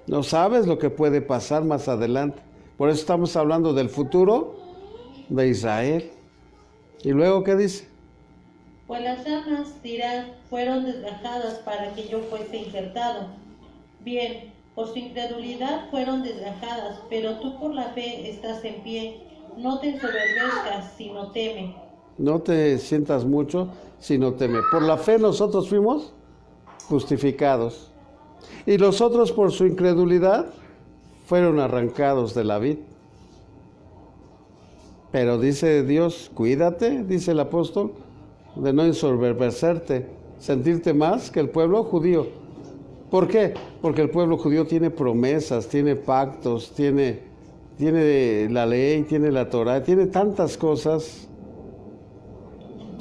No sabes lo que puede pasar más adelante. Por eso estamos hablando del futuro de Israel. ¿Y luego qué dice? Pues las ramas, dirás, fueron desgajadas para que yo fuese injertado. Bien, por su incredulidad fueron desgajadas, pero tú por la fe estás en pie. No te ensoberbezcas, sino teme. No te sientas mucho, sino teme. Por la fe nosotros fuimos justificados. Y los otros por su incredulidad fueron arrancados de la vid. Pero dice Dios, cuídate, dice el apóstol, de no ensoberbecerte, sentirte más que el pueblo judío. ¿Por qué? Porque el pueblo judío tiene promesas, tiene pactos, tiene la ley, tiene la Torah, tiene tantas cosas.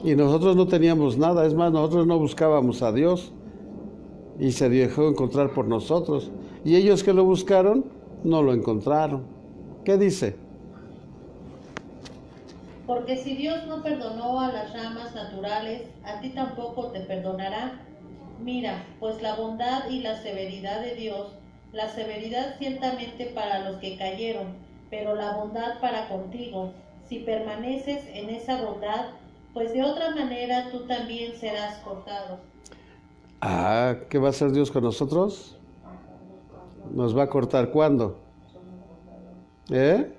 Y nosotros no teníamos nada, es más, nosotros no buscábamos a Dios y se dejó encontrar por nosotros. Y ellos que lo buscaron, no lo encontraron. ¿Qué dice? Porque si Dios no perdonó a las ramas naturales, a ti tampoco te perdonará. Mira, pues la bondad y la severidad de Dios, la severidad ciertamente para los que cayeron, pero la bondad para contigo, si permaneces en esa bondad, pues de otra manera tú también serás cortado. ¿Qué va a hacer Dios con nosotros? Nos va a cortar ¿cuándo? ¿Eh?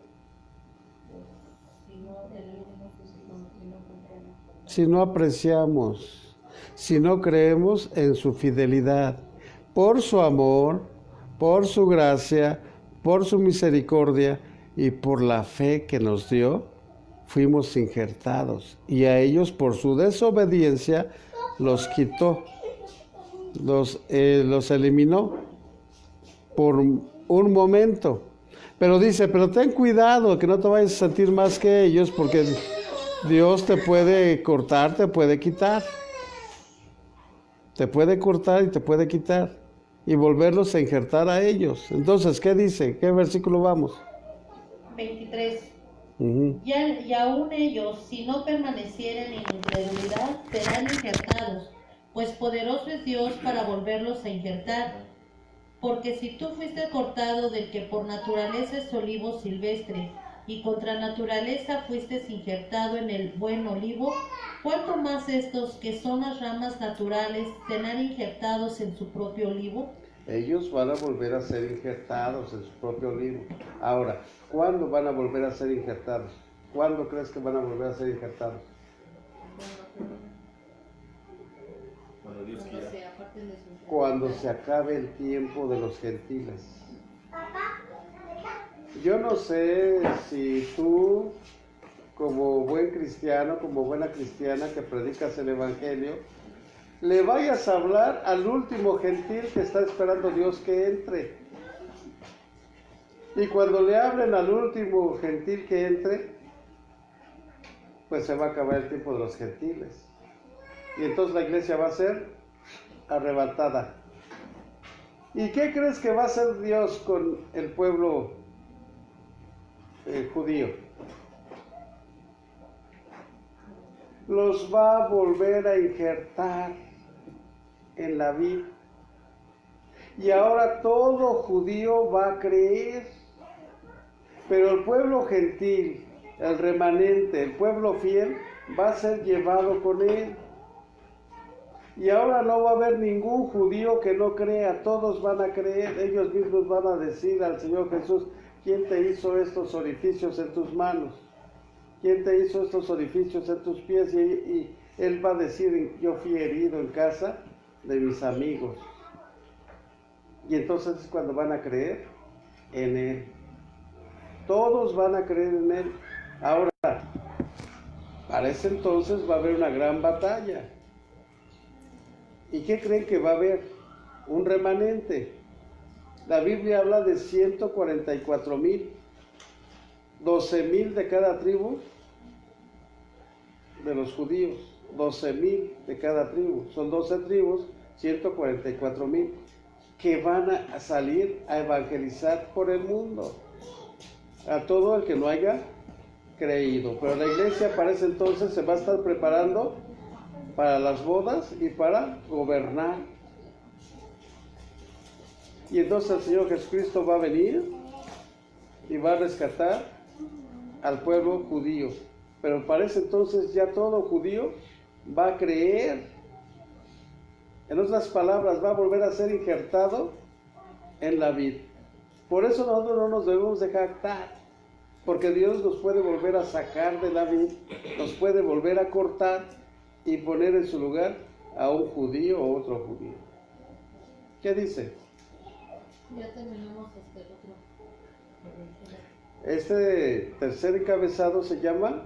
Si no apreciamos, si no creemos en su fidelidad, por su amor, por su gracia, por su misericordia y por la fe que nos dio, fuimos injertados. Y a ellos por su desobediencia los quitó, los eliminó por un momento. Pero dice, pero ten cuidado que no te vayas a sentir más que ellos, porque Dios te puede cortar, te puede quitar. Te puede cortar y te puede quitar y volverlos a injertar a ellos. Entonces, ¿qué dice? ¿Qué versículo vamos? 23. Uh-huh. Y aún ellos, si no permanecieren en incredulidad, serán injertados, pues poderoso es Dios para volverlos a injertar. Porque si tú fuiste cortado del que por naturaleza es olivo silvestre, y contra naturaleza fuiste injertado en el buen olivo, ¿cuánto más estos que son las ramas naturales serán injertados en su propio olivo? Ellos van a volver a ser injertados en su propio olivo. Ahora, ¿cuándo van a volver a ser injertados? ¿Cuándo crees que van a volver a ser injertados? Cuando Dios quiera. Cuando se acabe el tiempo de los gentiles. Yo no sé si tú, como buen cristiano, como buena cristiana que predicas el Evangelio, le vayas a hablar al último gentil que está esperando Dios que entre. Y cuando le hablen al último gentil que entre, pues se va a acabar el tiempo de los gentiles. Y entonces la iglesia va a ser arrebatada. ¿Y qué crees que va a hacer Dios con el pueblo judío? Los va a volver a injertar en la vida. Y ahora todo judío va a creer. Pero el pueblo gentil, el remanente, el pueblo fiel, va a ser llevado con él. Y ahora no va a haber ningún judío que no crea, todos van a creer, ellos mismos van a decir al Señor Jesús, ¿quién te hizo estos orificios en tus manos? ¿Quién te hizo estos orificios en tus pies? Y Él va a decir, yo fui herido en casa de mis amigos. Y entonces es cuando van a creer en Él. Todos van a creer en Él. Ahora, para ese entonces va a haber una gran batalla. ¿Y qué creen que va a haber? Un remanente. La Biblia habla de 144,000, 12,000 de cada tribu de los judíos, 12,000 de cada tribu. Son 12 tribus, 144,000, que van a salir a evangelizar por el mundo a todo el que no haya creído. Pero la iglesia para ese entonces se va a estar preparando para las bodas y para gobernar. Y entonces el Señor Jesucristo va a venir y va a rescatar al pueblo judío. Pero para ese entonces ya todo judío va a creer. En otras palabras, va a volver a ser injertado en la vid. Por eso nosotros no nos debemos de jactar, porque Dios nos puede volver a sacar de la vid, nos puede volver a cortar y poner en su lugar a un judío o otro judío. ¿Qué dice? Ya terminamos este otro. Este tercer encabezado se llama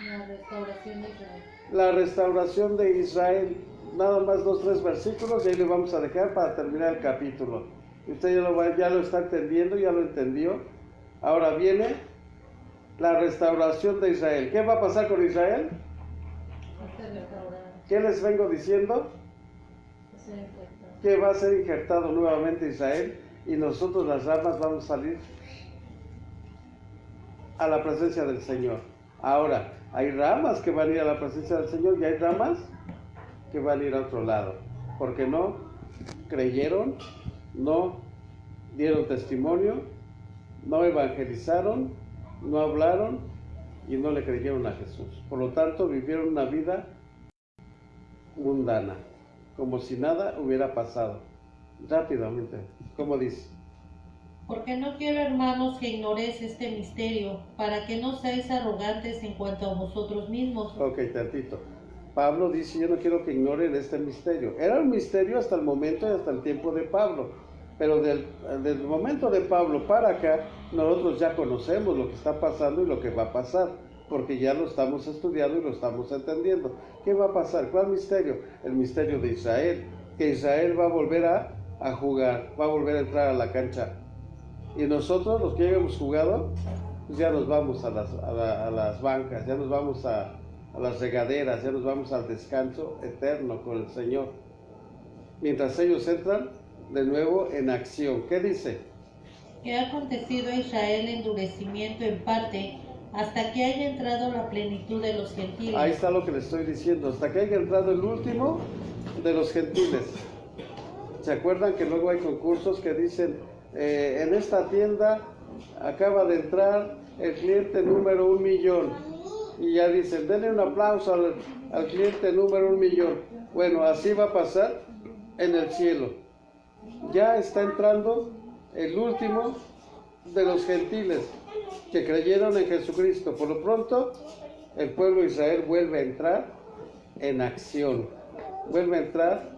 La restauración de Israel. la restauración de Israel. Nada más 2-3 versículos y ahí le vamos a dejar para terminar el capítulo. Usted ya lo está entendiendo, ya lo entendió. Ahora viene la restauración de Israel. ¿Qué va a pasar con Israel? ¿Qué les vengo diciendo? Que va a ser injertado nuevamente Israel y nosotros las ramas vamos a salir a la presencia del Señor. Ahora, hay ramas que van a ir a la presencia del Señor y hay ramas que van a ir a otro lado, porque no creyeron, no dieron testimonio, no evangelizaron, no hablaron y no le creyeron a Jesús. Por lo tanto, vivieron una vida mundana, como si nada hubiera pasado. Rápidamente, ¿cómo dice? Porque no quiero, hermanos, que ignoréis este misterio, para que no seáis arrogantes en cuanto a vosotros mismos. Ok, tantito. Pablo dice, yo no quiero que ignoren este misterio. Era un misterio hasta el momento y hasta el tiempo de Pablo. Pero del momento de Pablo para acá, nosotros ya conocemos lo que está pasando y lo que va a pasar, porque ya lo estamos estudiando y lo estamos entendiendo. ¿Qué va a pasar? ¿Cuál misterio? El misterio de Israel, que Israel va a volver a jugar, va a volver a entrar a la cancha. Y nosotros, los que ya hemos jugado, pues ya nos vamos a las bancas, ya nos vamos a las regaderas, ya nos vamos al descanso eterno con el Señor. Mientras ellos entran de nuevo en acción. ¿Qué dice? Que ha acontecido a Israel endurecimiento en parte, hasta que haya entrado la plenitud de los gentiles. Ahí está lo que le estoy diciendo, hasta que haya entrado el último de los gentiles. ¿Se acuerdan que luego hay concursos que dicen, en esta tienda acaba de entrar el cliente número 1,000,000? Y ya dicen, denle un aplauso al cliente número 1,000,000. Bueno, así va a pasar en el cielo. Ya está entrando el último de los gentiles que creyeron en Jesucristo. Por lo pronto, el pueblo de Israel vuelve a entrar en acción, vuelve a entrar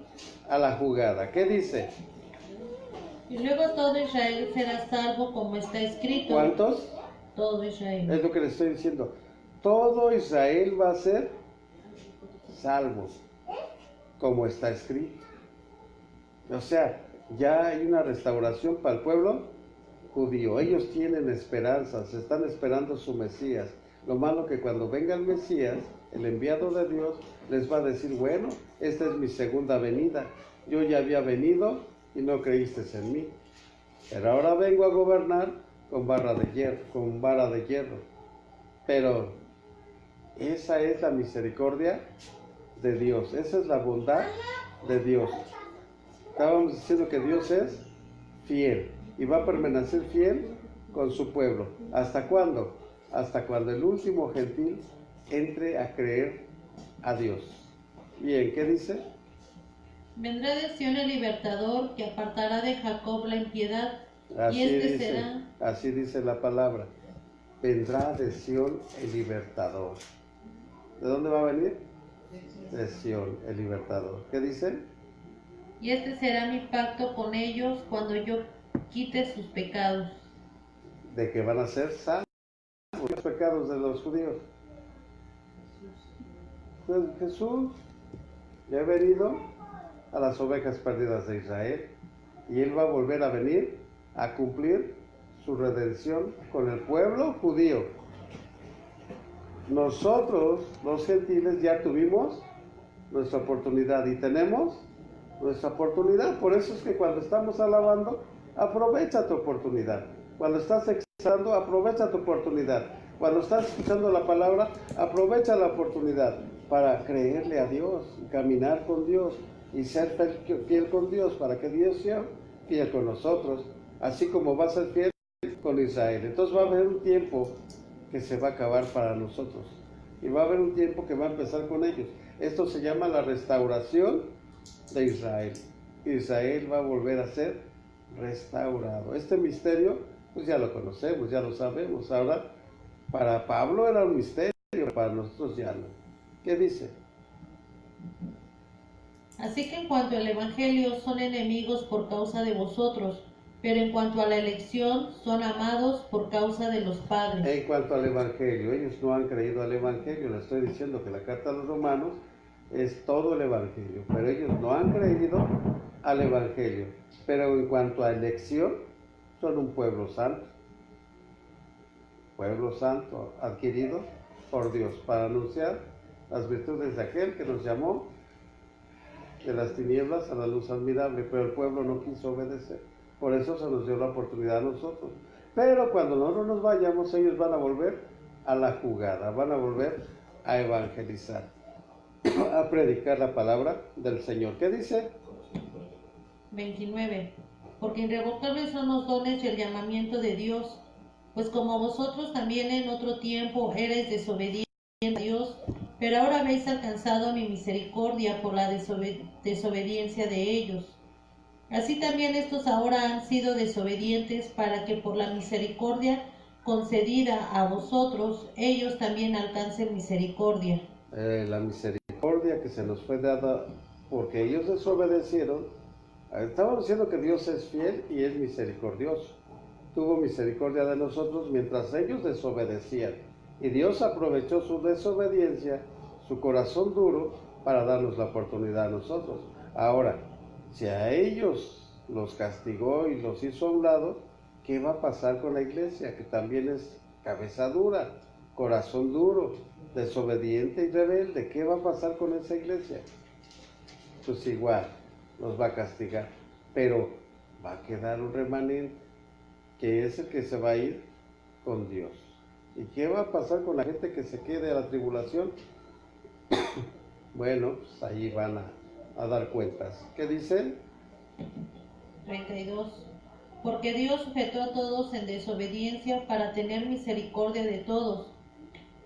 a la jugada. ¿Qué dice? Y luego todo Israel será salvo, como está escrito. ¿Cuántos? Todo Israel. Es lo que le estoy diciendo. Todo Israel va a ser salvo, como está escrito. O sea, ya hay una restauración para el pueblo judío. Ellos tienen esperanzas, están esperando su Mesías. Lo malo que cuando venga el Mesías, el enviado de Dios, les va a decir, bueno, esta es mi segunda venida. Yo ya había venido y no creíste en mí. Pero ahora vengo a gobernar con vara de hierro. Pero esa es la misericordia de Dios. Esa es la bondad de Dios. Estábamos diciendo que Dios es fiel y va a permanecer fiel con su pueblo. ¿Hasta cuándo? Hasta cuando el último gentil entre a creer a Dios. Bien, ¿qué dice? Vendrá de Sión el libertador, que apartará de Jacob la impiedad, Así y dice, será... así dice la palabra. Vendrá de Sión el libertador. ¿De dónde va a venir? De Sión el libertador. ¿Qué dice? Y este será mi pacto con ellos cuando yo quite sus pecados. De que van a ser salvos los pecados de los judíos. Entonces, Jesús ya ha venido a las ovejas perdidas de Israel y Él va a volver a venir a cumplir su redención con el pueblo judío. Nosotros, los gentiles, ya tuvimos nuestra oportunidad y tenemos nuestra oportunidad. Por eso es que cuando estamos alabando, aprovecha tu oportunidad. Cuando estás exaltando, aprovecha tu oportunidad. Cuando estás escuchando la palabra, aprovecha la oportunidad para creerle a Dios, caminar con Dios y ser fiel con Dios, para que Dios sea fiel con nosotros, así como va a ser fiel con Israel. Entonces va a haber un tiempo que se va a acabar para nosotros y va a haber un tiempo que va a empezar con ellos. Esto se llama la restauración de Israel. Israel va a volver a ser restaurado. Este misterio, pues ya lo conocemos, ya lo sabemos. Ahora, para Pablo era un misterio, para nosotros ya no. ¿Qué dice? Así que en cuanto al Evangelio, son enemigos por causa de vosotros, pero en cuanto a la elección, son amados por causa de los padres. En cuanto al Evangelio, ellos no han creído al Evangelio. Le estoy diciendo que la carta a los romanos es todo el Evangelio, pero ellos no han creído al Evangelio. Pero en cuanto a elección, son un pueblo santo adquirido por Dios para anunciar las virtudes de aquel que nos llamó de las tinieblas a la luz admirable, pero el pueblo no quiso obedecer. Por eso se nos dio la oportunidad a nosotros. Pero cuando nosotros nos vayamos, ellos van a volver a la jugada, van a volver a evangelizar, a predicar la palabra del Señor. ¿Qué dice? 29. Porque irrevocables son los dones y el llamamiento de Dios, pues como vosotros también en otro tiempo erais desobedientes a Dios, pero ahora habéis alcanzado mi misericordia por la desobediencia de ellos. Así también estos ahora han sido desobedientes para que por la misericordia concedida a vosotros, ellos también alcancen misericordia. La misericordia que se nos fue dada porque ellos desobedecieron. Estamos diciendo que Dios es fiel y es misericordioso. Tuvo misericordia de nosotros mientras ellos desobedecían. Y Dios aprovechó su desobediencia, su corazón duro, para darnos la oportunidad a nosotros. Ahora, si a ellos los castigó y los hizo a un lado, ¿qué va a pasar con la iglesia? Que también es cabeza dura, corazón duro, desobediente y rebelde. ¿Qué va a pasar con esa iglesia? Pues igual, nos va a castigar. Pero va a quedar un remanente, que es el que se va a ir con Dios. ¿Y qué va a pasar con la gente que se quede a la tribulación? Bueno, pues ahí van a dar cuentas. ¿Qué dice? 32. Porque Dios sujetó a todos en desobediencia para tener misericordia de todos.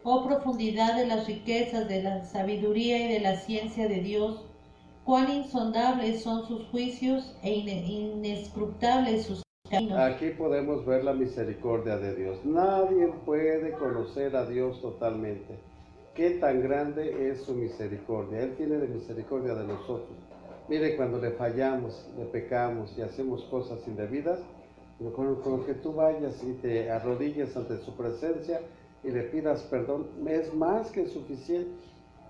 Oh profundidad de las riquezas, de la sabiduría y de la ciencia de Dios, cuán insondables son sus juicios e inescrutables sus caminos. Aquí podemos ver la misericordia de Dios. Nadie puede conocer a Dios totalmente. Qué tan grande es su misericordia. Él tiene de misericordia de nosotros. Mire, cuando le fallamos, le pecamos y hacemos cosas indebidas, con que tú vayas y te arrodilles ante su presencia y le pidas perdón, es más que suficiente.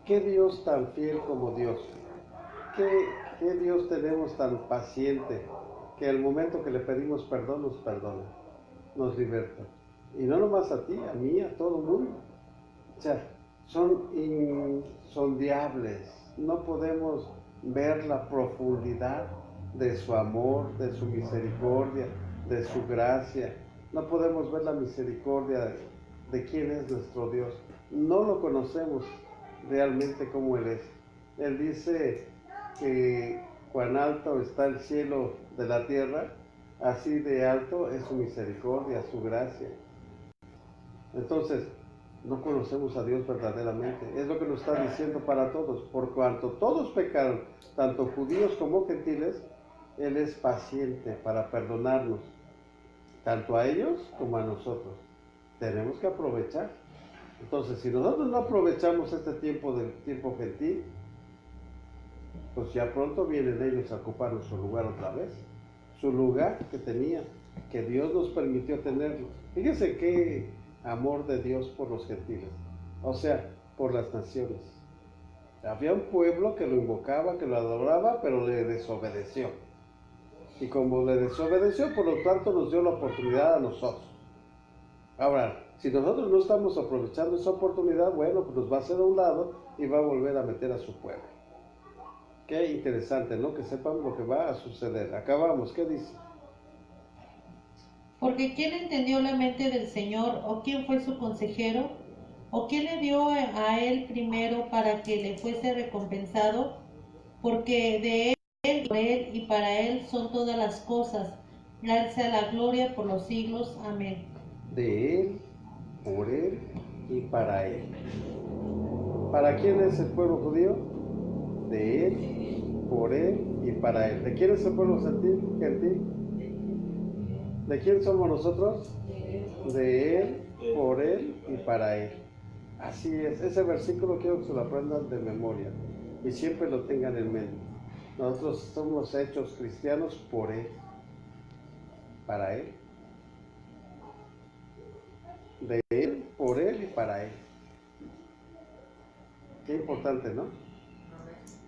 ¿Qué Dios tan fiel como Dios? ¿Qué Dios tenemos tan paciente que al momento que le pedimos perdón nos perdona, nos liberta? Y no nomás a ti, a mí, a todo el mundo. O sea, son insondables. No podemos ver la profundidad de su amor, de su misericordia, de su gracia. No podemos ver la misericordia de quién es nuestro Dios. No lo conocemos realmente como Él es. Él dice que cuán alto está el cielo de la tierra, así de alto es su misericordia, su gracia. Entonces, no conocemos a Dios verdaderamente. Es lo que nos está diciendo para todos. Por cuanto todos pecaron, tanto judíos como gentiles, Él es paciente para perdonarnos, tanto a ellos como a nosotros. Tenemos que aprovechar. Entonces, si nosotros no aprovechamos este tiempo del tiempo gentil, pues ya pronto vienen ellos a ocupar nuestro lugar otra vez. Su lugar que tenía, que Dios nos permitió tenerlo. Fíjense qué amor de Dios por los gentiles, o sea, por las naciones. Había un pueblo que lo invocaba, que lo adoraba, pero le desobedeció. Y como le desobedeció, por lo tanto nos dio la oportunidad a nosotros. Ahora, si nosotros no estamos aprovechando esa oportunidad, bueno, pues nos va a hacer a un lado y va a volver a meter a su pueblo. Qué interesante, ¿no? Que sepan lo que va a suceder. Acabamos, ¿qué dice? Porque ¿quién entendió la mente del Señor? ¿O quién fue su consejero? ¿O quién le dio a él primero para que le fuese recompensado? Porque de él, por él y para él son todas las cosas. A él sea la gloria por los siglos. Amén. De Él, por Él y para Él. ¿Para quién es el pueblo judío? De Él, por Él y para Él. ¿De quién es el pueblo gentil? ¿De quién somos nosotros? De Él, por Él y para Él. Así es. Ese versículo quiero que se lo aprendan de memoria y siempre lo tengan en mente. Nosotros somos hechos cristianos por Él, para Él. De Él, por Él y para Él. Qué importante, ¿no?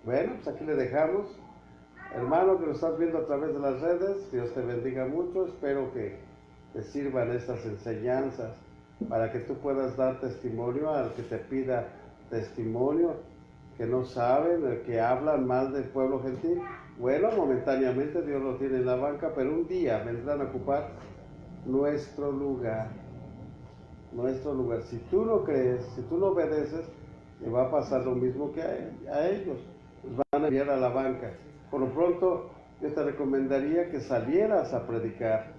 Bueno, pues aquí le dejamos. Hermano que lo estás viendo a través de las redes, Dios te bendiga mucho. Espero que te sirvan estas enseñanzas para que tú puedas dar testimonio al que te pida testimonio, que no saben, el que hablan mal del pueblo gentil. Bueno, momentáneamente Dios lo tiene en la banca, pero un día vendrán a ocupar nuestro lugar. Nuestro lugar. Si tú no crees, si tú no obedeces, le va a pasar lo mismo que a ellos. Los van a enviar a la banca. Por lo pronto, yo te recomendaría que salieras a predicar,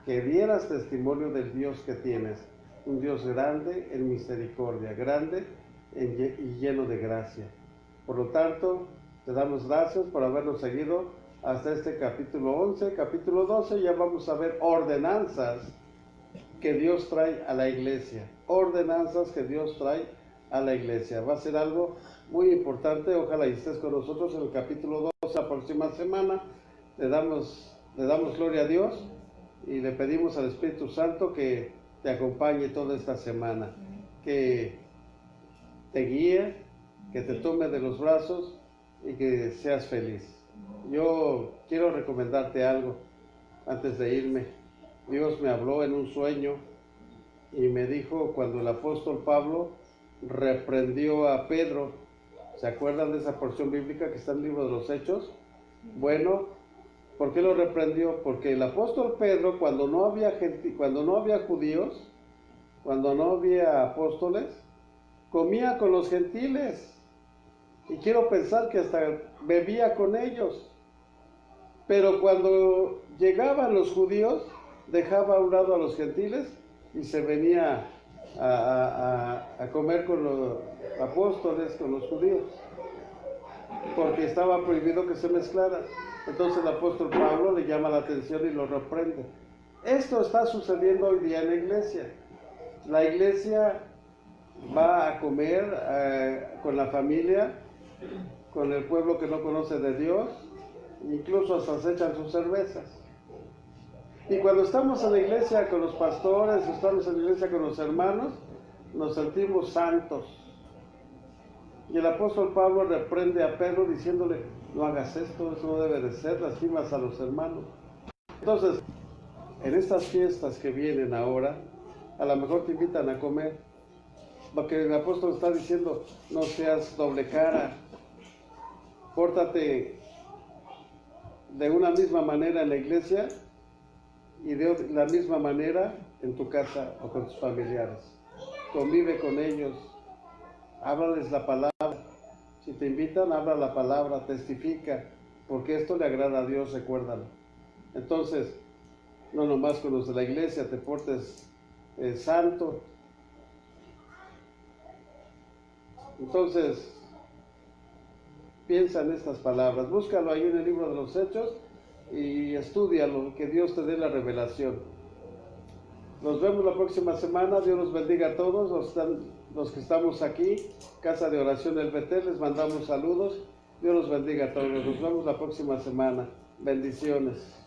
que dieras testimonio del Dios que tienes. Un Dios grande en misericordia, grande y lleno de gracia. Por lo tanto, te damos gracias por habernos seguido hasta este capítulo 11, capítulo 12, ya vamos a ver ordenanzas que Dios trae a la iglesia. Ordenanzas que Dios trae a la iglesia. Va a ser algo muy importante. Ojalá y estés con nosotros en el capítulo 2 la próxima semana. Le damos gloria a Dios y le pedimos al Espíritu Santo que te acompañe toda esta semana, que te guíe, que te tome de los brazos y que seas feliz. Yo quiero recomendarte algo antes de irme. Dios me habló en un sueño y me dijo cuando el apóstol Pablo reprendió a Pedro. ¿Se acuerdan de esa porción bíblica que está en el libro de los Hechos? Bueno, ¿por qué lo reprendió? Porque el apóstol Pedro, cuando no había judíos, cuando no había apóstoles, comía con los gentiles. Y quiero pensar que hasta bebía con ellos. Pero cuando llegaban los judíos, dejaba a un lado a los gentiles y se venía a comer con los apóstoles, con los judíos, porque estaba prohibido que se mezclaran. Entonces el apóstol Pablo le llama la atención y lo reprende. Esto está sucediendo hoy día en la iglesia. La iglesia va a comer con la familia, con el pueblo que no conoce de Dios, incluso hasta se echan sus cervezas. Y cuando estamos en la iglesia con los pastores, estamos en la iglesia con los hermanos, nos sentimos santos. Y el apóstol Pablo reprende a Pedro diciéndole, no hagas esto, eso no debe de ser, lastimas a los hermanos. Entonces, en estas fiestas que vienen ahora, a lo mejor te invitan a comer, porque el apóstol está diciendo, no seas doble cara, pórtate de una misma manera en la iglesia y de la misma manera en tu casa o con tus familiares. Convive con ellos, háblales la palabra. Si te invitan, habla la palabra, testifica, porque esto le agrada a Dios, recuérdalo. Entonces, no nomás con los de la iglesia te portes santo. Entonces, piensa en estas palabras, búscalo ahí en el libro de los Hechos y estúdialo, que Dios te dé la revelación. Nos vemos la próxima semana. Dios los bendiga a todos los que estamos aquí, Casa de Oración El Betel, les mandamos saludos. Dios los bendiga a todos. Nos vemos la próxima semana. Bendiciones.